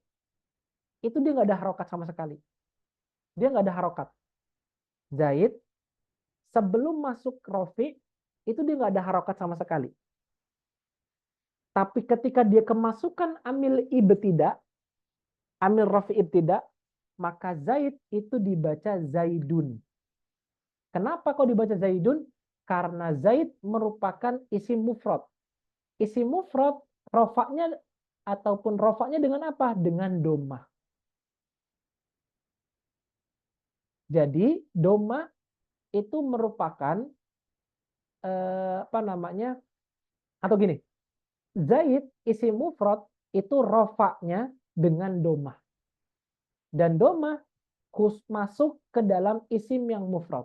itu dia nggak ada harokat sama sekali. Dia nggak ada harokat. Zaid sebelum masuk rofi itu dia nggak ada harokat sama sekali. Tapi ketika dia kemasukan amil ibtida, amil rofi ibtida, maka Zaid itu dibaca Zaidun. Kenapa kok dibaca Zaidun? Karena Zaid merupakan isim mufrad. Isim mufrad rofaknya ataupun rofaknya dengan apa? Dengan domah. Jadi domah itu merupakan apa namanya? Atau gini, Zaid isim mufrad itu rofaknya dengan domah. Dan domah masuk ke dalam isim yang mufrad.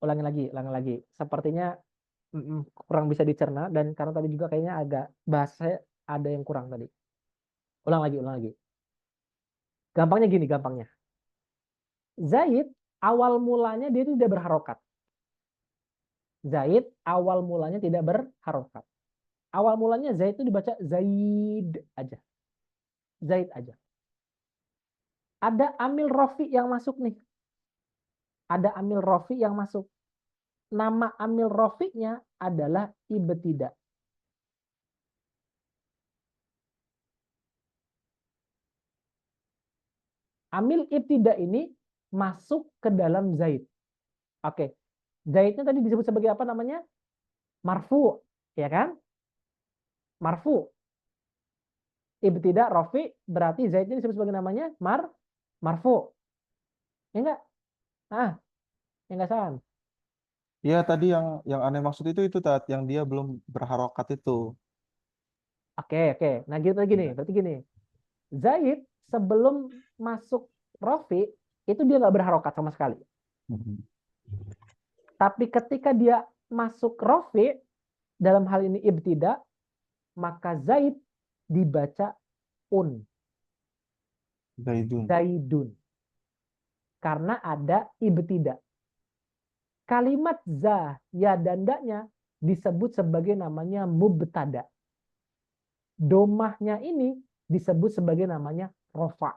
Ulangi lagi. Sepertinya kurang bisa dicerna dan karena tadi juga kayaknya agak bahasa ada yang kurang tadi. Ulang lagi. Gampangnya gini. Zaid awal mulanya dia itu tidak berharokat. Zaid awal mulanya tidak berharokat. Awal mulanya Zaid itu dibaca Zaid aja. Ada amil rofi yang masuk nih. Nama amil rofi'nya adalah ibtida. Amil ibtida ini masuk ke dalam Zaid. Oke. Zaidnya tadi disebut sebagai apa namanya? Marfu, ya kan? Marfu. Ibtida rofi berarti Zaidnya disebut sebagai namanya marfu. Ya enggak? Ya enggak salah. Iya, tadi yang aneh maksud itu Tat, yang dia belum berharokat itu. Oke. Nah, berarti gini. Zaid sebelum masuk rofi itu dia nggak berharokat sama sekali. Tapi ketika dia masuk rofi, dalam hal ini ibtida, maka Zaid dibaca Zaidun. Karena ada ibtida. Kalimat za, ya dan daknya disebut sebagai namanya mubtada. Domahnya ini disebut sebagai namanya rofa.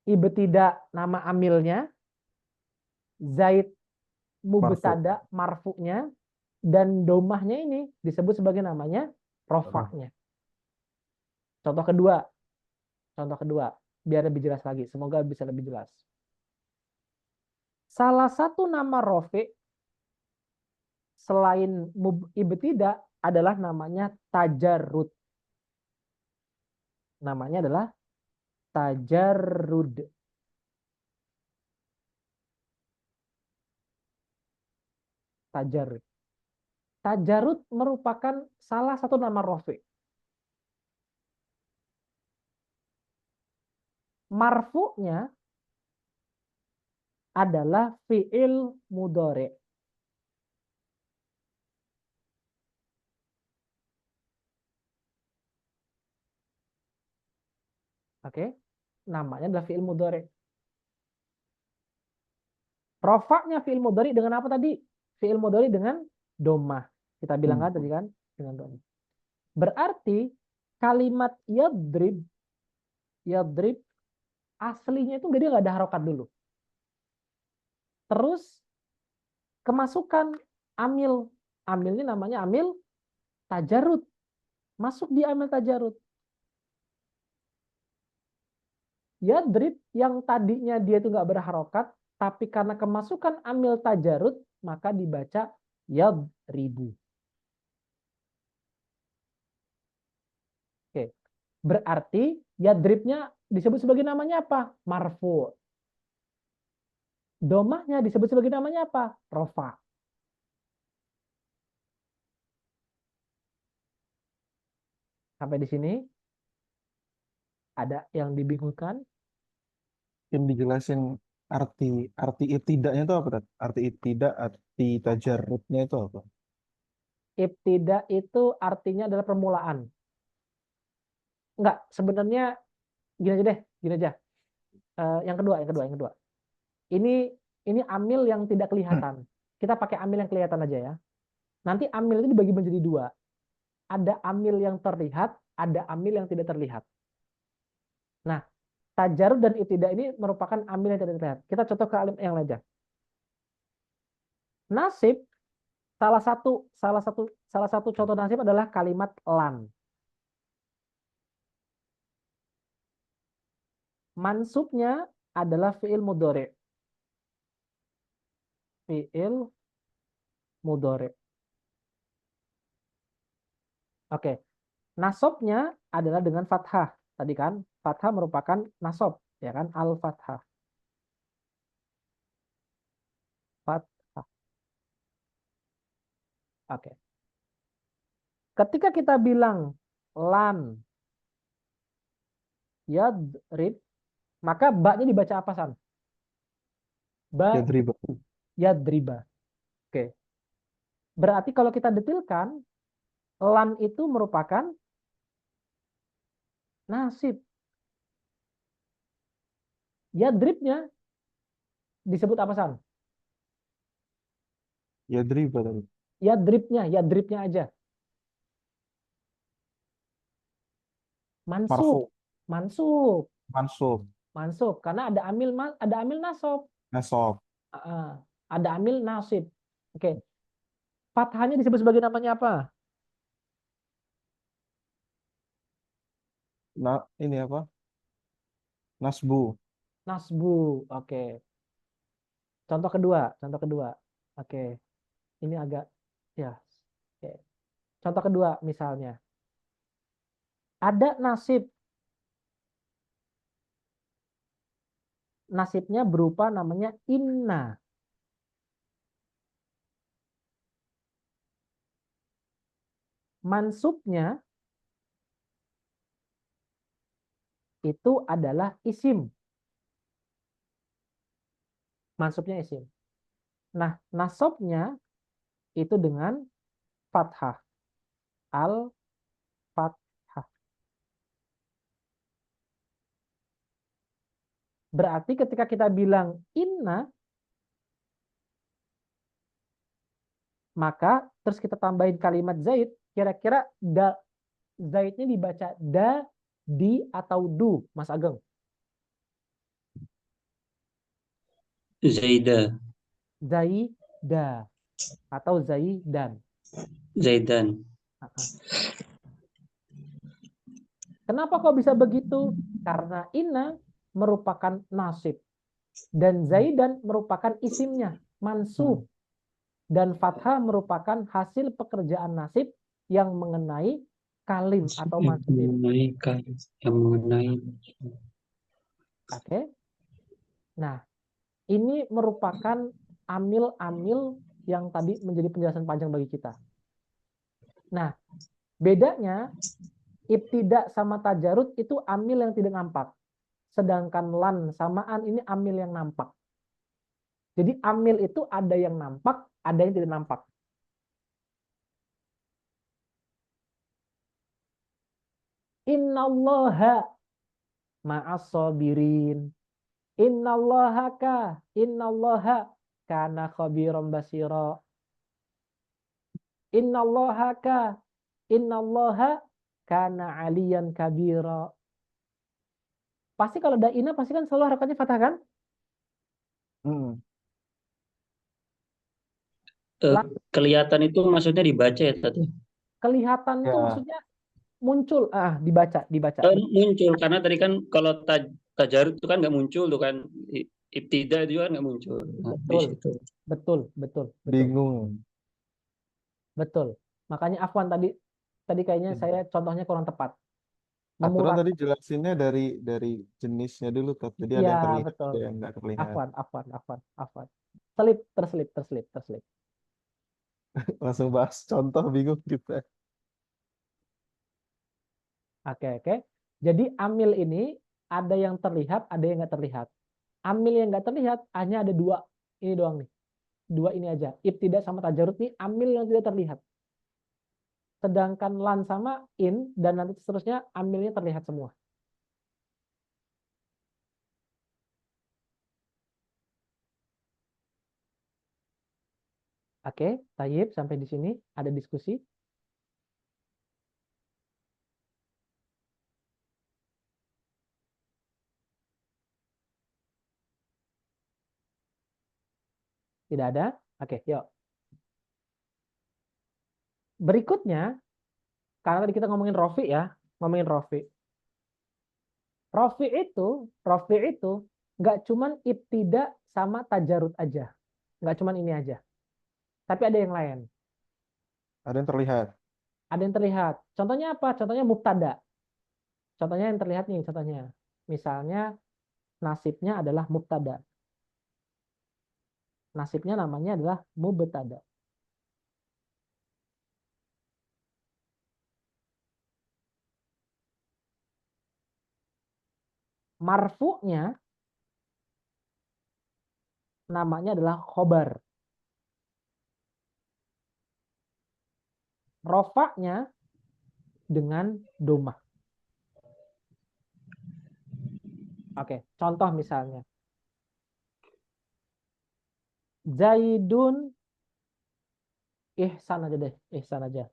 Ibtida nama amilnya, Zaid mubtada marfu'nya, dan domahnya ini disebut sebagai namanya rofaknya. Contoh kedua, biar lebih jelas lagi. Semoga bisa lebih jelas. Salah satu nama rofi selain ibtida adalah namanya tajarrud. Namanya adalah tajarrud. Tajarrud. Tajarud merupakan salah satu nama rofi. Marfu'nya adalah fi'il mudhari. Oke, namanya adalah fi'il mudhari. Rofaknya fi'il mudhari dengan apa tadi? Fi'il mudhari dengan domah. Kita bilang kan tadi kan dengan domah. Berarti kalimat yadrib aslinya itu dia nggak ada harokat dulu. Terus kemasukan amil. Amil ini namanya amil tajarud. Masuk di amil tajarud. Yadrib yang tadinya dia itu nggak berharokat, tapi karena kemasukan amil tajarud, maka dibaca yadribu. Oke. Berarti yadribnya disebut sebagai namanya apa? Marfu. Domahnya disebut sebagai namanya apa? Rofa. Sampai di sini ada yang dibingungkan? Mungkin dijelasin arti ibtida'nya itu apa, Tat? Arti ibtida, arti tajarrudnya itu apa? Ibtida itu artinya adalah permulaan. Enggak, sebenarnya gini aja deh, gini aja. Yang kedua. Ini amil yang tidak kelihatan. Kita pakai amil yang kelihatan aja ya. Nanti amil itu dibagi menjadi dua. Ada amil yang terlihat, ada amil yang tidak terlihat. Nah, tajarud dan ibtida ini merupakan amil yang tidak terlihat. Kita contoh ke alim yang lain aja. Nasib salah satu contoh nasib adalah kalimat lan. Mansubnya adalah fi'il mudhari. Fi'il mudhari. Oke. Nasabnya adalah dengan fathah. Tadi kan fathah merupakan nasab, ya kan? Al-fathah. Fathah. Oke. Ketika kita bilang lan yadrib, maka ba-nya dibaca apa, San? Ba Yadriba. yadriba. Oke. Berarti kalau kita detilkan, lan itu merupakan nasib. Yadribnya disebut apa, San? Yadriba tadi. Yadribnya aja. Marfu. Mansub. Karena ada amil nasab. Nasab. Ada amil nasib. Oke. Fathahnya disebut sebagai namanya apa? Ini apa? Nasbu. Oke. Contoh kedua. Oke. Ini agak ya. Oke. Contoh kedua misalnya. Ada nasib. Nasibnya berupa namanya inna. Mansubnya itu adalah isim. Mansubnya isim. Nah, nasabnya itu dengan fathah. Al-fathah. Berarti ketika kita bilang inna, maka terus kita tambahin kalimat zaid, kira-kira zaidnya dibaca da, di, atau du, Mas Ageng? Zaida. Zaida atau zaidan. Zaidan. Kenapa kok bisa begitu? Karena inna merupakan nasib dan zaidan merupakan isimnya, mansub. Dan fathah merupakan hasil pekerjaan nasib yang mengenai kalim atau mansub ini. Yang mengenai. Oke. Nah, ini merupakan amil-amil yang tadi menjadi penjelasan panjang bagi kita. Nah, bedanya ibtida sama tajarud itu amil yang tidak nampak. Sedangkan lan sama an ini amil yang nampak. Jadi amil itu ada yang nampak, ada yang tidak nampak. Innallaha ma'as sabirin. Innallaha kana khabiran basira. Innallaha kana aliyan kabira. Pasti kalau ada ina pasti kan selalu harokatnya fathah kan? Kelihatan itu maksudnya dibaca ya tadi. Kelihatan itu Ya. maksudnya muncul, dibaca. Muncul karena tadi kan kalau tajarud itu kan nggak muncul tuh kan, ibtida itu kan nggak muncul. Nah, di Betul. situ. Betul. Bingung. Betul. Makanya afwan tadi kayaknya saya contohnya kurang tepat. Aturan Memurat. tadi jelasinnya dari jenisnya dulu tuh. Jadi ada yang Iya, terlihat, betul. ada yang nggak terlihat. Afwan. Terselip. Langsung bahas contoh, bingung kita. Oke. Jadi amil ini ada yang terlihat, ada yang nggak terlihat. Amil yang nggak terlihat hanya ada dua. Ini doang nih. Dua ini aja. Ibtida sama tajarud nih amil yang tidak terlihat. Sedangkan lan sama in dan nanti seterusnya amilnya terlihat semua. Oke, tayyib sampai di sini ada diskusi. Tidak ada? Oke, yuk. Berikutnya, karena tadi kita ngomongin rofi ya, Rofi itu nggak cuman ibtida sama tajarud aja. Nggak cuman ini aja. Tapi ada yang lain. Ada yang terlihat. Ada yang terlihat. Contohnya apa? Contohnya mubtada. Contohnya yang terlihat nih, contohnya. Misalnya nasibnya adalah mubtada. Nasibnya namanya adalah mubtada. Marfu'nya namanya adalah khobar. Rofa'nya dengan domah. Oke, contoh misalnya. Zaidun ihsan aja deh, ihsan aja.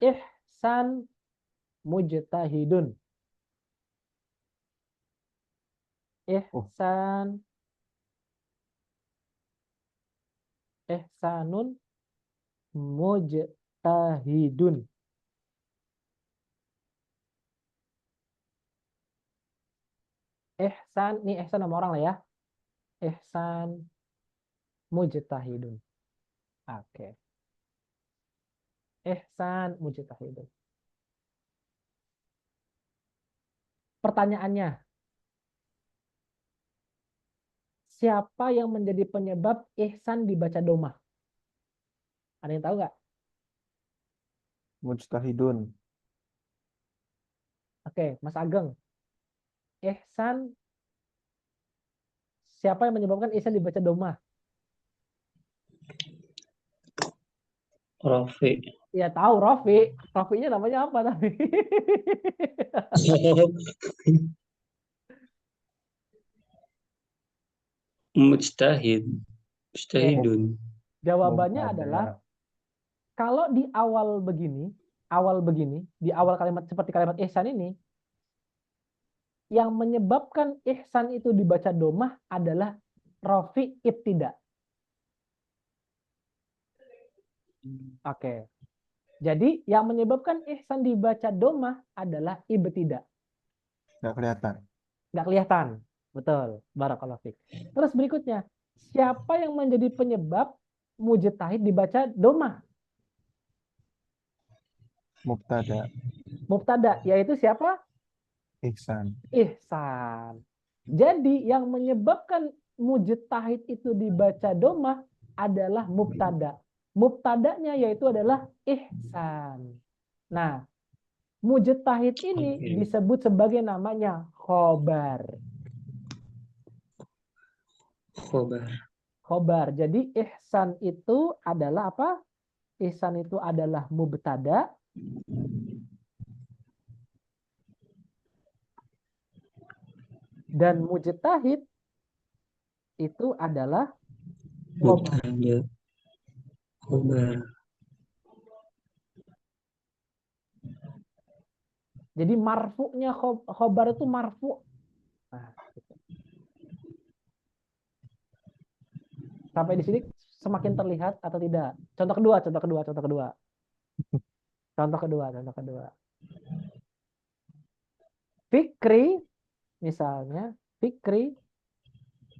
Ihsan mujtahidun. Ihsanun mujtahidun. Ihsan, nih ihsan nama orang lah ya. Ihsan mujtahidun. Oke. Ihsan mujtahidun. Pertanyaannya, siapa yang menjadi penyebab ihsan dibaca domah? Ada yang tahu nggak? Mujtahidun. Oke, Mas Ageng. Ihsan, siapa yang menyebabkan ihsan dibaca domah? Rofi. Ya tahu Rofi. Rofinya namanya apa tapi? Mujtahidun. Jawabannya Mubtada. adalah kalau di awal begini, di awal kalimat seperti kalimat ihsan ini, yang menyebabkan ihsan itu dibaca domah adalah rofi ibtida. Oke. Jadi yang menyebabkan ihsan dibaca domah adalah ibtida. Nggak kelihatan. Nggak kelihatan. Betul. Barakallahu fiik. Terus berikutnya, siapa yang menjadi penyebab mujtahid dibaca domah? Mubtada. Mubtada, yaitu siapa? Ihsan. Ihsan. Jadi yang menyebabkan mujtahid itu dibaca domah adalah mubtada. Mubtadanya yaitu adalah ihsan. Nah, mujtahid ini Oke. disebut sebagai namanya khobar. Khobar. Khobar. Jadi ihsan itu adalah apa? Ihsan itu adalah mubtada. Dan mujtahid itu adalah khobar. Mubtada. Khobar. Jadi marfu'nya khobar itu marfu'. Nah, gitu. Sampai di sini semakin terlihat atau tidak? Contoh kedua. Contoh kedua. Fikri, misalnya, Fikri.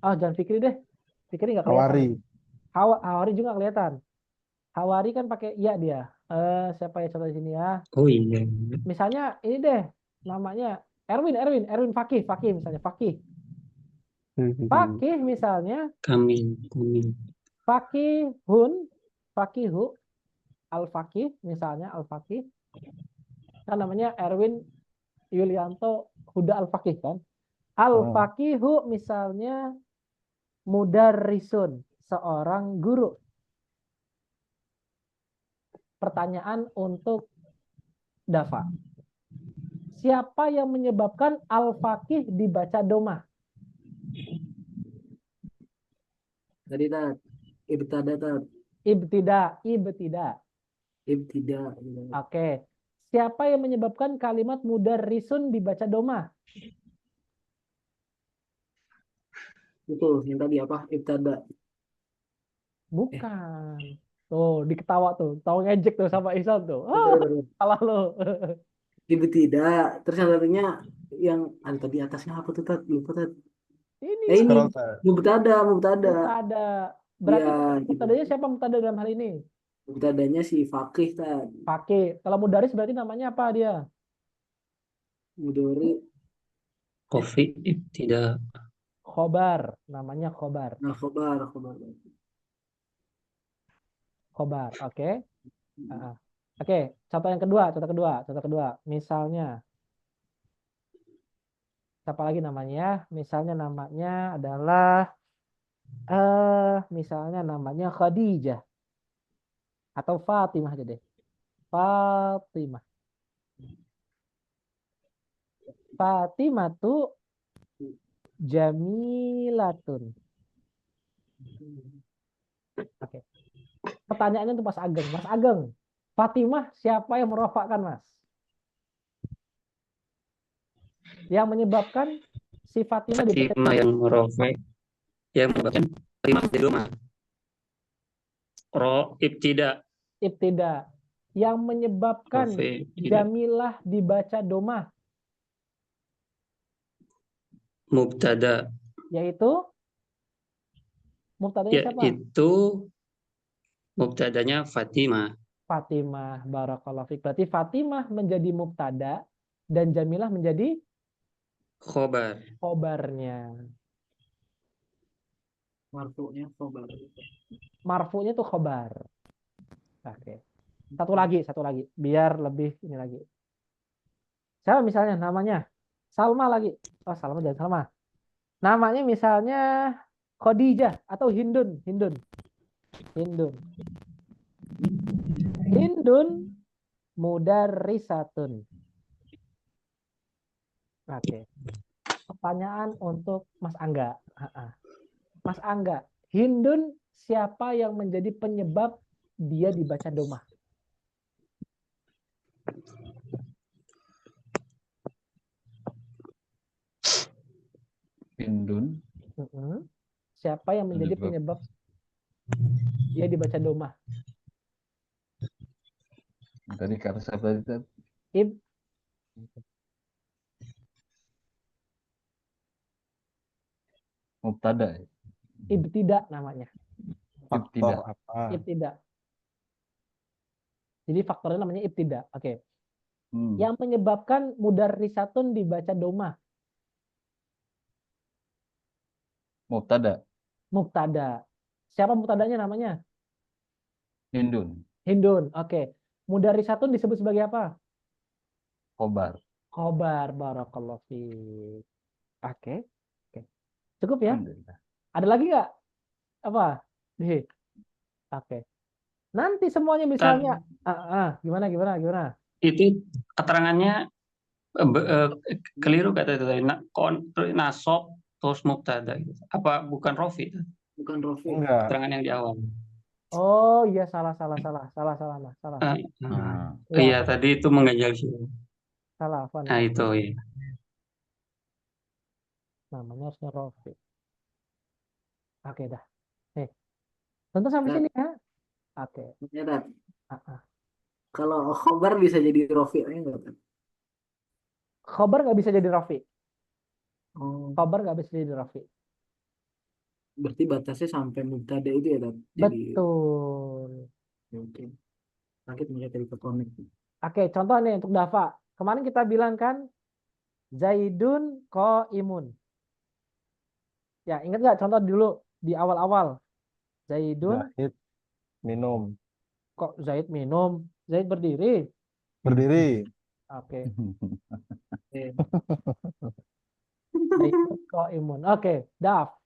Oh, jangan Fikri deh. Fikri nggak kelihatan. Hawari. Hawari juga nggak kelihatan. Hawari kan pakai iya dia. Siapa ya contoh di sini ya? Oh iya. Misalnya ini deh, namanya Erwin Fakih misalnya, Fakih misalnya, Kami. Fakihu, Al-Fakih misalnya, Al-Fakih. Kan namanya Erwin Yulianto Huda Al-Fakih kan. Al-Fakihu misalnya mudarrisun, seorang guru. Pertanyaan untuk Dafa. Siapa yang menyebabkan Al-Fakih dibaca domah? Tadi tat. Ibtada tat. Ibtida. Ibtida. Oke. Siapa yang menyebabkan kalimat mudarrisun dibaca domah? Itu yang tadi apa? Ibtada. Bukan. Tuh, diketawa tuh. Tahu ngejek tuh sama Ihsan tuh. Betul. Salah lo. Ibtida. Terus yang satunya yang ada tadi atasnya apa tuh tat? Lupa tat. Ini Ini Scroll, Tat. mubtada. mubtada. Berarti Iya, mubtadanya siapa mubtada dalam hal ini? mubtadanya si Fakih tat. Fakih. Kalau mudaris berarti namanya apa dia? Mudori. Kofi. Ibtida. Khobar. Namanya khobar. Nah, khobar. Khobar. Oke. Oke. Contoh kedua. Misalnya. Siapa lagi namanya? Misalnya namanya adalah misalnya namanya Khadijah atau Fatimah aja deh. Fatimah tuh jamilatun. Oke. Pertanyaannya untuk Mas Ageng. Mas Ageng, Fatimah siapa yang merofakkan, Mas? Yang menyebabkan si Fatimah dibaca Fatimah yang merofek. Yang menyebabkan kalimat jadi domah. Ibtida. ibtida. Yang menyebabkan Kofi. Ibtida. Jamilah dibaca domah. Mubtada. Yaitu mubtadanya siapa? Yaitu mubtadanya Fatimah. Fatimah. Barakallahu fiik. Berarti Fatimah menjadi mubtada dan Jamilah menjadi Khobar. khobarnya. Marfu'nya khobar. Marfu'nya tuh khobar. Oke. Satu lagi. Biar lebih ini lagi. Siapa misalnya namanya? Salma lagi. Oh, Salma jangan Salma. Namanya misalnya Khadijah atau Hindun. Hindun mudarrisatun. Oke. Pertanyaan untuk Mas Angga. Mas Angga, Hindun siapa yang menjadi penyebab dia dibaca domah? Hindun. Siapa yang menjadi penyebab dia dibaca domah? Tadi kata siapa tadi? Mubtada. Ibtida namanya. Faktor apa? Ibtida. Jadi faktornya namanya ibtida. Oke. Hmm. Yang menyebabkan mudarrisatun dibaca domah. Mubtada. Mubtada. Siapa mubtadanya namanya? Hindun. Hindun. Oke. Mudarrisatun disebut sebagai apa? Khobar. Khobar, barakallahu fiik. Oke, oke. Cukup ya? Alhamdulillah. Ada lagi nggak? Apa? Nih. Oke. Nanti semuanya Tad, misalnya, gimana? itu keterangannya keliru kata itu tadi. Nasab terus mubtada gitu. Apa bukan rofi? Bukan Rofi. Enggak. Keterangan yang di awal. Oh iya, salah. Eh, Hmm. iya, Ya, tadi itu mengganjal sih. salah, Afwan. Nah, itu ya. Namanya harusnya Rofi. Oke dah. Nih, tentu sampai Tad, sini ya. Oke. ya, Tad. Ah, ah. Kalau khobar bisa jadi Rofi enggak, Tad? Khobar nggak bisa jadi Rofi. Oh, Khobar nggak bisa jadi Rofi. berarti batasnya sampai mubtada itu ya, Tad? Jadi, Betul. oke. Sakit mulai dari connect. Oke, contoh nih untuk Dafa. Kemarin kita bilang kan Zaidun Qaimun. Ya, ingat nggak contoh dulu di awal-awal. Zaidun, Zahid minum. kok Zaid minum, Zaid berdiri. Berdiri. Oke, Eh, Zaidun Qaimun. Oke, Daf.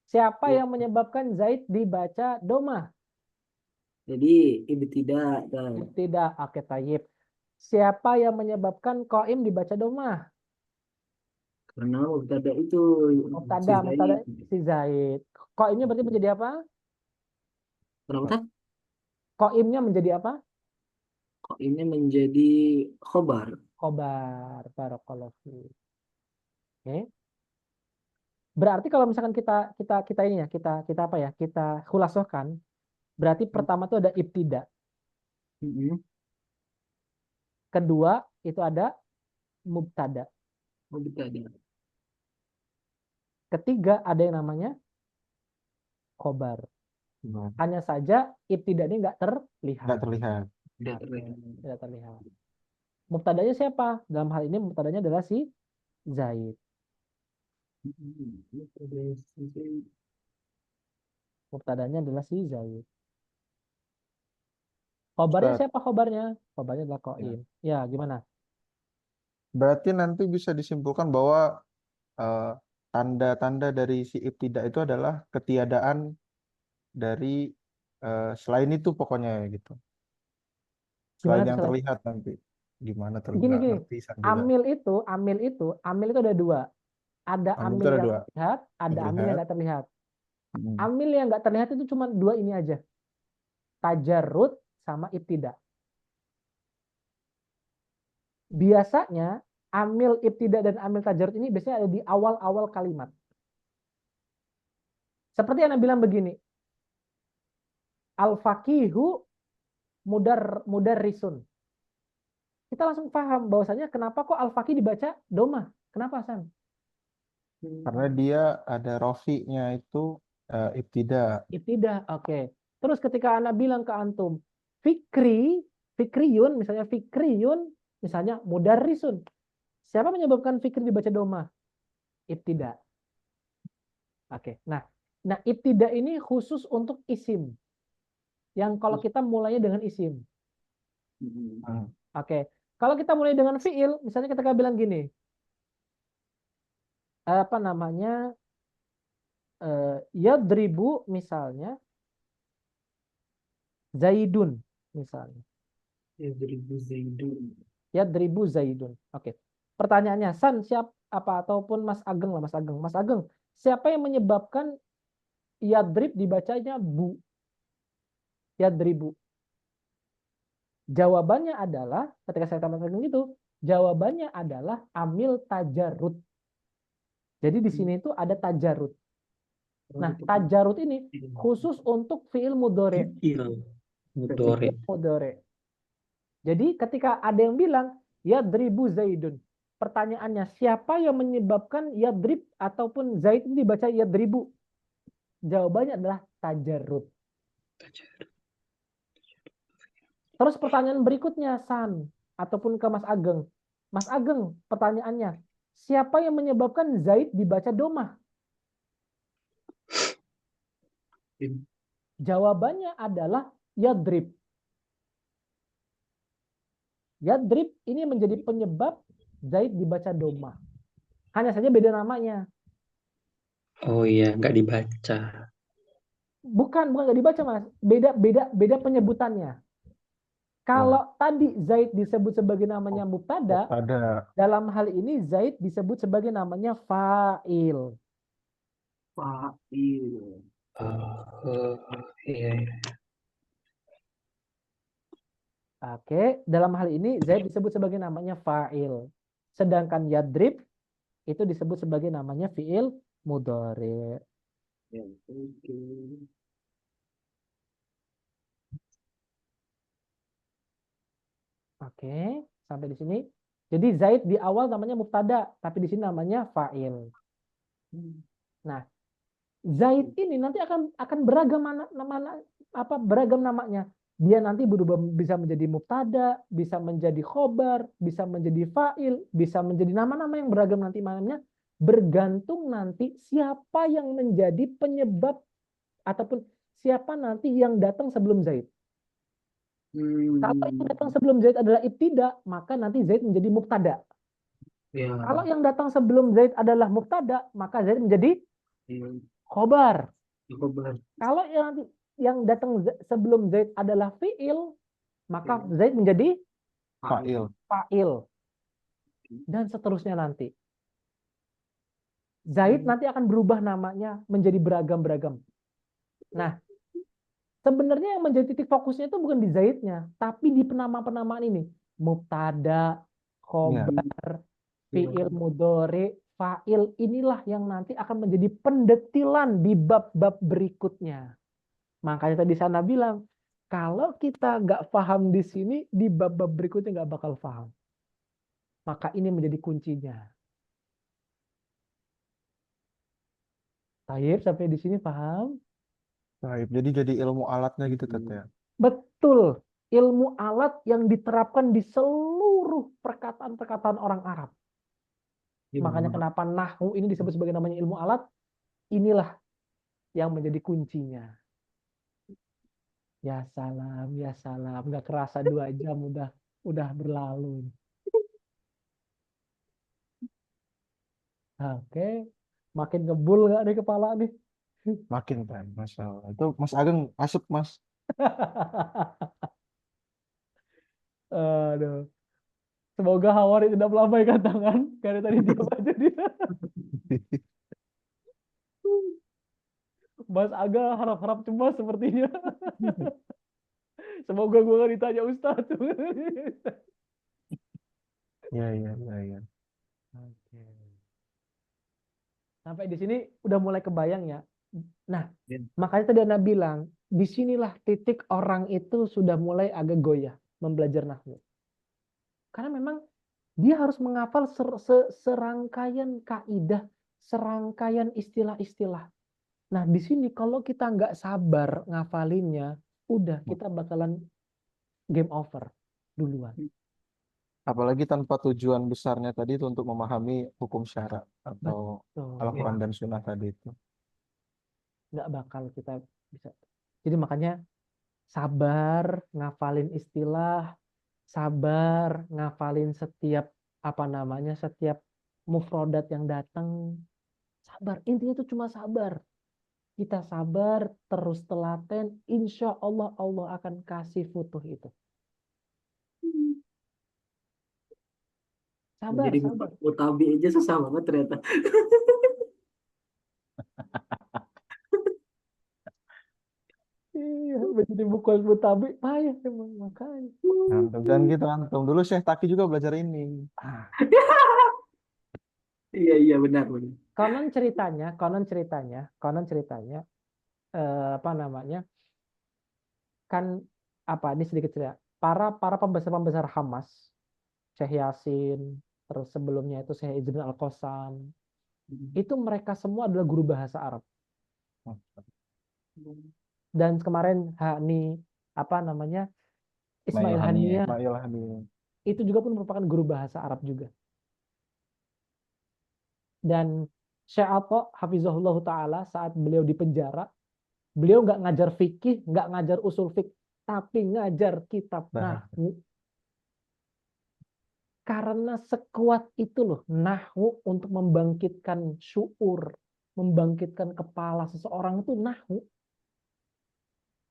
Siapa ya. yang menyebabkan Zaid dibaca domah? Jadi ibtidah, Tad. Tidak, oke, tayyib. Siapa yang menyebabkan Qaim dibaca domah? Karena mubtada itu si Mubtada Zaid. si Zaid. Qaimnya berarti menjadi apa? Kenapa, Tad? Qaimnya menjadi apa? Kok ini menjadi khobar? Khobar, barakallahu fiik. Oke. Berarti kalau misalkan kita ini ya, kita apa ya? Kita khulasohkan, berarti pertama itu ada ibtida. Mm-mm. Kedua itu ada mubtada. Mubtada. Ketiga ada yang namanya khobar. Hanya saja ibtida ini nggak terlihat. Nggak terlihat. Tidak Oke, terlihat. tidak terlihat. Mubtadanya siapa? Dalam hal ini mubtadanya adalah si Zaid. Mubtadanya adalah si Zaid. Khobarnya Ustaz, siapa khobarnya? Khobarnya adalah ya. Qaim. Ya, gimana? Berarti nanti bisa disimpulkan bahwa tanda-tanda dari si ibtida itu adalah ketiadaan dari selain itu pokoknya gitu. Gimana Selain tuh yang selain? terlihat nanti. Gimana Gini, nggak gini. ngerti San juga. Amil itu ada dua. Ada Amil itu amil ada yang dua. terlihat, ada Yang amil yang terlihat. nggak terlihat. Mm. Amil yang nggak terlihat itu cuma dua ini aja. Tajarrud sama ibtida. Biasanya amil ibtida dan amil tajarrud ini biasanya ada di awal-awal kalimat. Seperti yang bilang begini. Al-faqihu mudarrisun. Kita langsung paham bahwasanya kenapa kok al-faqih dibaca domah. Kenapa, San? Karena dia ada rofinya itu ibtida. Ibtida, oke. Terus ketika anak bilang ke antum, fikriyun, misalnya mudarrisun. Siapa menyebabkan fikri dibaca domah? Ibtida. Oke. Nah, ibtida ini khusus untuk isim. Yang kalau kita mulainya dengan isim. Mm. Oke. Kalau kita mulai dengan fiil, misalnya kita bilang gini, apa namanya? Yadribu misalnya Zaidun misalnya. Yadribu Zaidun. Oke. Pertanyaannya, San siapa ataupun Mas Ageng lah, Mas Ageng. Mas Ageng, siapa yang menyebabkan yadrib dibacanya bu? Yadribu. Jawabannya adalah ketika saya tambahkan gitu, jawabannya adalah amil tajarud. Jadi di sini itu ada tajarud. Nah, tajarud ini khusus untuk fiil mudhari. Mudhari. Jadi ketika ada yang bilang yadribu Zaidun, pertanyaannya siapa yang menyebabkan yadrib ataupun Zaid ini dibaca yadribu? Jawabannya adalah tajarud. Terus pertanyaan berikutnya, San, ataupun ke Mas Ageng. Mas Ageng, pertanyaannya, siapa yang menyebabkan Zaid dibaca domah? Jawabannya adalah yadrib. Yadrib ini menjadi penyebab Zaid dibaca doma. Hanya saja beda namanya. Oh iya, nggak dibaca. Bukan nggak dibaca, Mas. Beda penyebutannya. Kalau tadi Zaid disebut sebagai namanya mubtada, Ada. dalam hal ini Zaid disebut sebagai namanya fa'il. Fa'il. Oh, iya. Oke, dalam hal ini Zaid disebut sebagai namanya fa'il. Sedangkan yadrib itu disebut sebagai namanya fi'il mudhari. Ya, oke. Oke, sampai di sini. Jadi Zaid di awal namanya mubtada, tapi di sini namanya fa'il. Nah, Zaid ini nanti akan beragam beragam namanya. Dia nanti berubah, bisa menjadi mubtada, bisa menjadi khobar, bisa menjadi fa'il, bisa menjadi nama-nama yang beragam nanti namanya, bergantung nanti siapa yang menjadi penyebab ataupun siapa nanti yang datang sebelum Zaid. Kalau yang datang sebelum Zaid adalah ibtida, maka nanti Zaid menjadi mubtada. Ya. Kalau yang datang sebelum Zaid adalah mubtada, maka Zaid menjadi khobar. Khobar. Kalau yang datang sebelum Zaid adalah fi'il, maka Zaid menjadi fa'il. Dan seterusnya nanti. Zaid nanti akan berubah namanya menjadi beragam-beragam. Nah, sebenarnya yang menjadi titik fokusnya itu bukan di Zaidnya, tapi di penamaan-penamaan ini. Mubtada, khobar, fi'il mudhari, fa'il, inilah yang nanti akan menjadi pendetilan di bab-bab berikutnya. Makanya tadi sana bilang, kalau kita nggak paham di sini, di bab-bab berikutnya nggak bakal paham. Maka ini menjadi kuncinya. Taib, sampai di sini paham? Baik, jadi ilmu alatnya gitu Tete. Betul. Ilmu alat yang diterapkan di seluruh perkataan-perkataan orang Arab. Makanya kenapa nahwu ini disebut sebagai namanya ilmu alat, inilah yang menjadi kuncinya. Ya salam, ya salam. Nggak kerasa 2 jam udah berlalu. Oke. Makin ngebul nggak nih kepala nih? Makin kan, Masya Allah. Itu Mas Ageng asap, Mas. Aduh. Semoga Hawari tidak melambaikan tangan. Karena tadi dia baca dia. Mas Aga harap-harap cemas sepertinya. Semoga gue gak ditanya Ustadz. Iya. Oke. Sampai di sini udah mulai kebayang ya. Nah, makanya tadi Anda bilang, disinilah titik orang itu sudah mulai agak goyah membelajar nahwu. Karena memang dia harus menghafal serangkaian kaidah, serangkaian istilah-istilah. Nah, di sini kalau kita nggak sabar ngafalinnya, udah kita bakalan game over duluan. Apalagi tanpa tujuan besarnya tadi itu untuk memahami hukum syarak atau Al-Quran dan Sunnah tadi itu. Nggak bakal kita bisa. Jadi makanya sabar ngafalin istilah, sabar ngafalin setiap setiap mufrodat yang datang. Sabar, intinya itu cuma sabar. Kita sabar, terus telaten, insya Allah Allah akan kasih futuh itu. Sabar, Jadi sabar. Mutabi aja susah banget ternyata. Iya, menjadi buku mutabi payah emang makanya. Antum dan gitu antum. Dulu Syekh Taki juga belajar ini. Iya benar. Konon ceritanya, kan ini sedikit cerita. Para pembesar Hamas, Syekh Yasin, terus sebelumnya itu Syekh Izzuddin Al-Qassam, itu mereka semua adalah guru bahasa Arab. Dan kemarin Ismail Haniyah itu juga pun merupakan guru bahasa Arab juga. Dan Syekh Atta hafizahullah ta'ala saat beliau di penjara, beliau nggak ngajar fikih, nggak ngajar usul fikih, tapi ngajar kitab nahwu. Karena sekuat itu loh nahwu untuk membangkitkan syuur, membangkitkan kepala seseorang itu nahwu.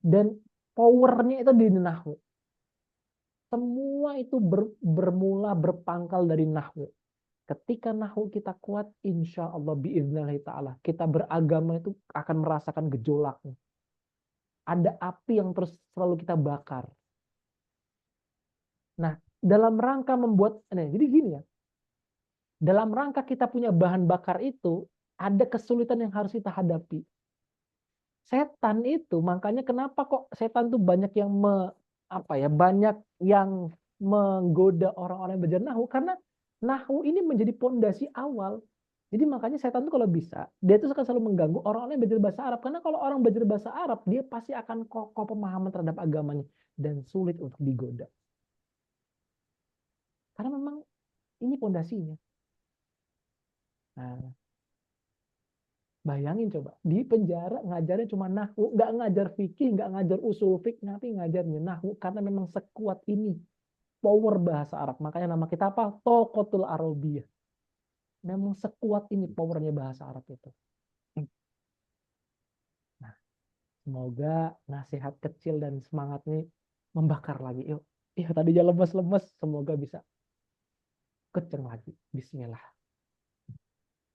Dan powernya itu di nahwu. Semua itu bermula berpangkal dari nahwu. Ketika nahwu kita kuat, insya Allah biiznillah ta'ala, kita beragama itu akan merasakan gejolaknya. Ada api yang terus selalu kita bakar. Nah, dalam rangka membuat, jadi gini ya, dalam rangka kita punya bahan bakar itu, ada kesulitan yang harus kita hadapi. Setan itu, makanya kenapa kok setan itu banyak yang banyak yang menggoda orang-orang yang belajar nahwu, karena nahwu ini menjadi pondasi awal. Jadi makanya setan itu kalau bisa, dia itu akan selalu mengganggu orang-orang yang belajar bahasa Arab. Karena kalau orang belajar bahasa Arab, dia pasti akan kokoh pemahaman terhadap agamanya dan sulit untuk digoda. Karena memang ini pondasinya. Nah, bayangin coba, di penjara ngajarnya cuma nahwu, nggak ngajar fikih, nggak ngajar usul fikih, tapi ngajarnya nahwu karena memang sekuat ini power bahasa Arab. Makanya nama kita apa? Toqotul Arabiyah. Memang sekuat ini powernya bahasa Arab itu. Nah, semoga nasihat kecil dan semangat ini membakar lagi. Yuk, tadinya lemes-lemes, semoga bisa kenceng lagi. Bismillah.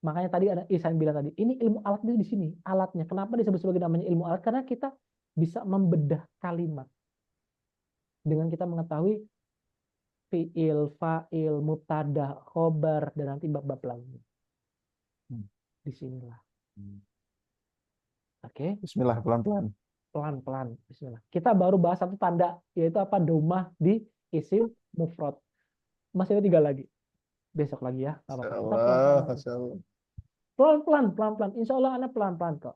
Makanya tadi ada Ihsan bilang tadi, ini ilmu alatnya di sini. Alatnya, kenapa disebut sebagai namanya ilmu alat? Karena kita bisa membedah kalimat. Dengan kita mengetahui fi'il, fa'il, mubtada, khobar, dan nanti bab-bab lainnya. Disinilah. Oke. Bismillah, pelan-pelan. Pelan-pelan. Bismillah. Kita baru bahas satu tanda, yaitu apa? Domah di isim mufrad. Masih ada 3 lagi. Besok lagi ya. Pelan-pelan. Insya Allah anak pelan-pelan kok.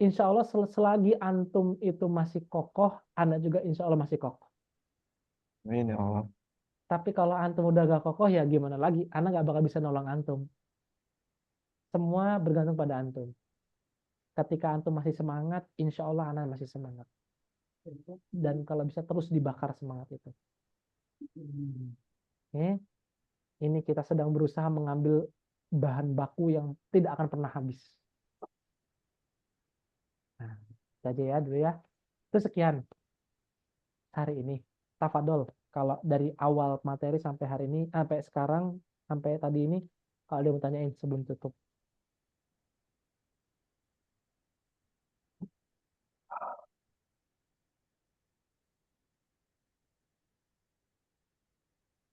Insya Allah selagi antum itu masih kokoh, anak juga insya Allah masih kokoh. Amin ya Allah. Tapi kalau antum udah gak kokoh, ya gimana lagi? Anak gak bakal bisa nolong antum. Semua bergantung pada antum. Ketika antum masih semangat, insya Allah anak masih semangat. Dan kalau bisa terus dibakar semangat itu. Oke. Ini kita sedang berusaha mengambil bahan baku yang tidak akan pernah habis. Nah, itu aja ya dulu ya. Itu sekian hari ini. Tafadol. Kalau dari awal materi sampai hari ini, sampai sekarang, sampai tadi ini, kalau ada yang mau tanyain sebelum tutup.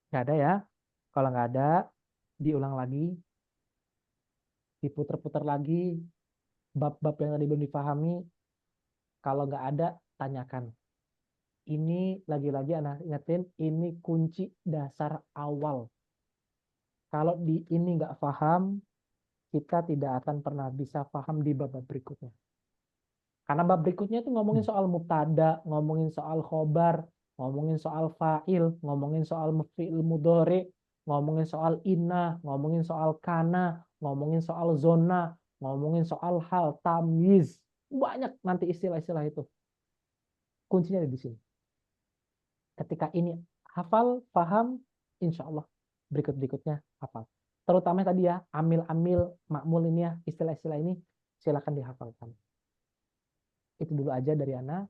Nggak ada ya? Kalau nggak ada, diulang lagi, diputar-putar lagi, bab-bab yang tadi belum dipahami. Kalau nggak ada, tanyakan. Ini lagi-lagi anak ingetin, ini kunci dasar awal. Kalau di ini nggak paham, kita tidak akan pernah bisa paham di bab-bab berikutnya. Karena bab berikutnya itu ngomongin soal mubtada, ngomongin soal khobar, ngomongin soal fa'il, ngomongin soal fi'il mudhari, ngomongin soal inna, ngomongin soal kana, ngomongin soal zona, ngomongin soal hal, tamyiz. Banyak nanti istilah-istilah itu. Kuncinya ada di sini. Ketika ini hafal, paham, insya Allah berikut-berikutnya hafal. Terutama tadi ya, amil-amil, makmul ini ya, istilah-istilah ini silakan dihafalkan. Itu dulu aja dari Ana.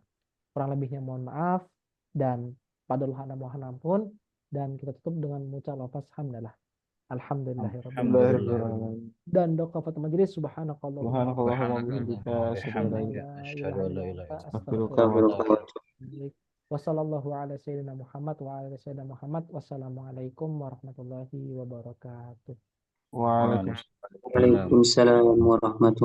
Kurang lebihnya mohon maaf. Dan padahal Ana mohon ampun. Dan kita tutup dengan mengucap lafaz hamdalah. Alhamdulillahirrahmanirrahim. Dan doa Fatul Majlis. Subhanakallahumma wa bihamdika. Wassallallahu ala sayyidina Muhammad wa ala sayyidina Muhammad. Wassalamualaikum warahmatullahi wabarakatuh. Waalaikumsalam. Waalaikumsalam warahmatullahi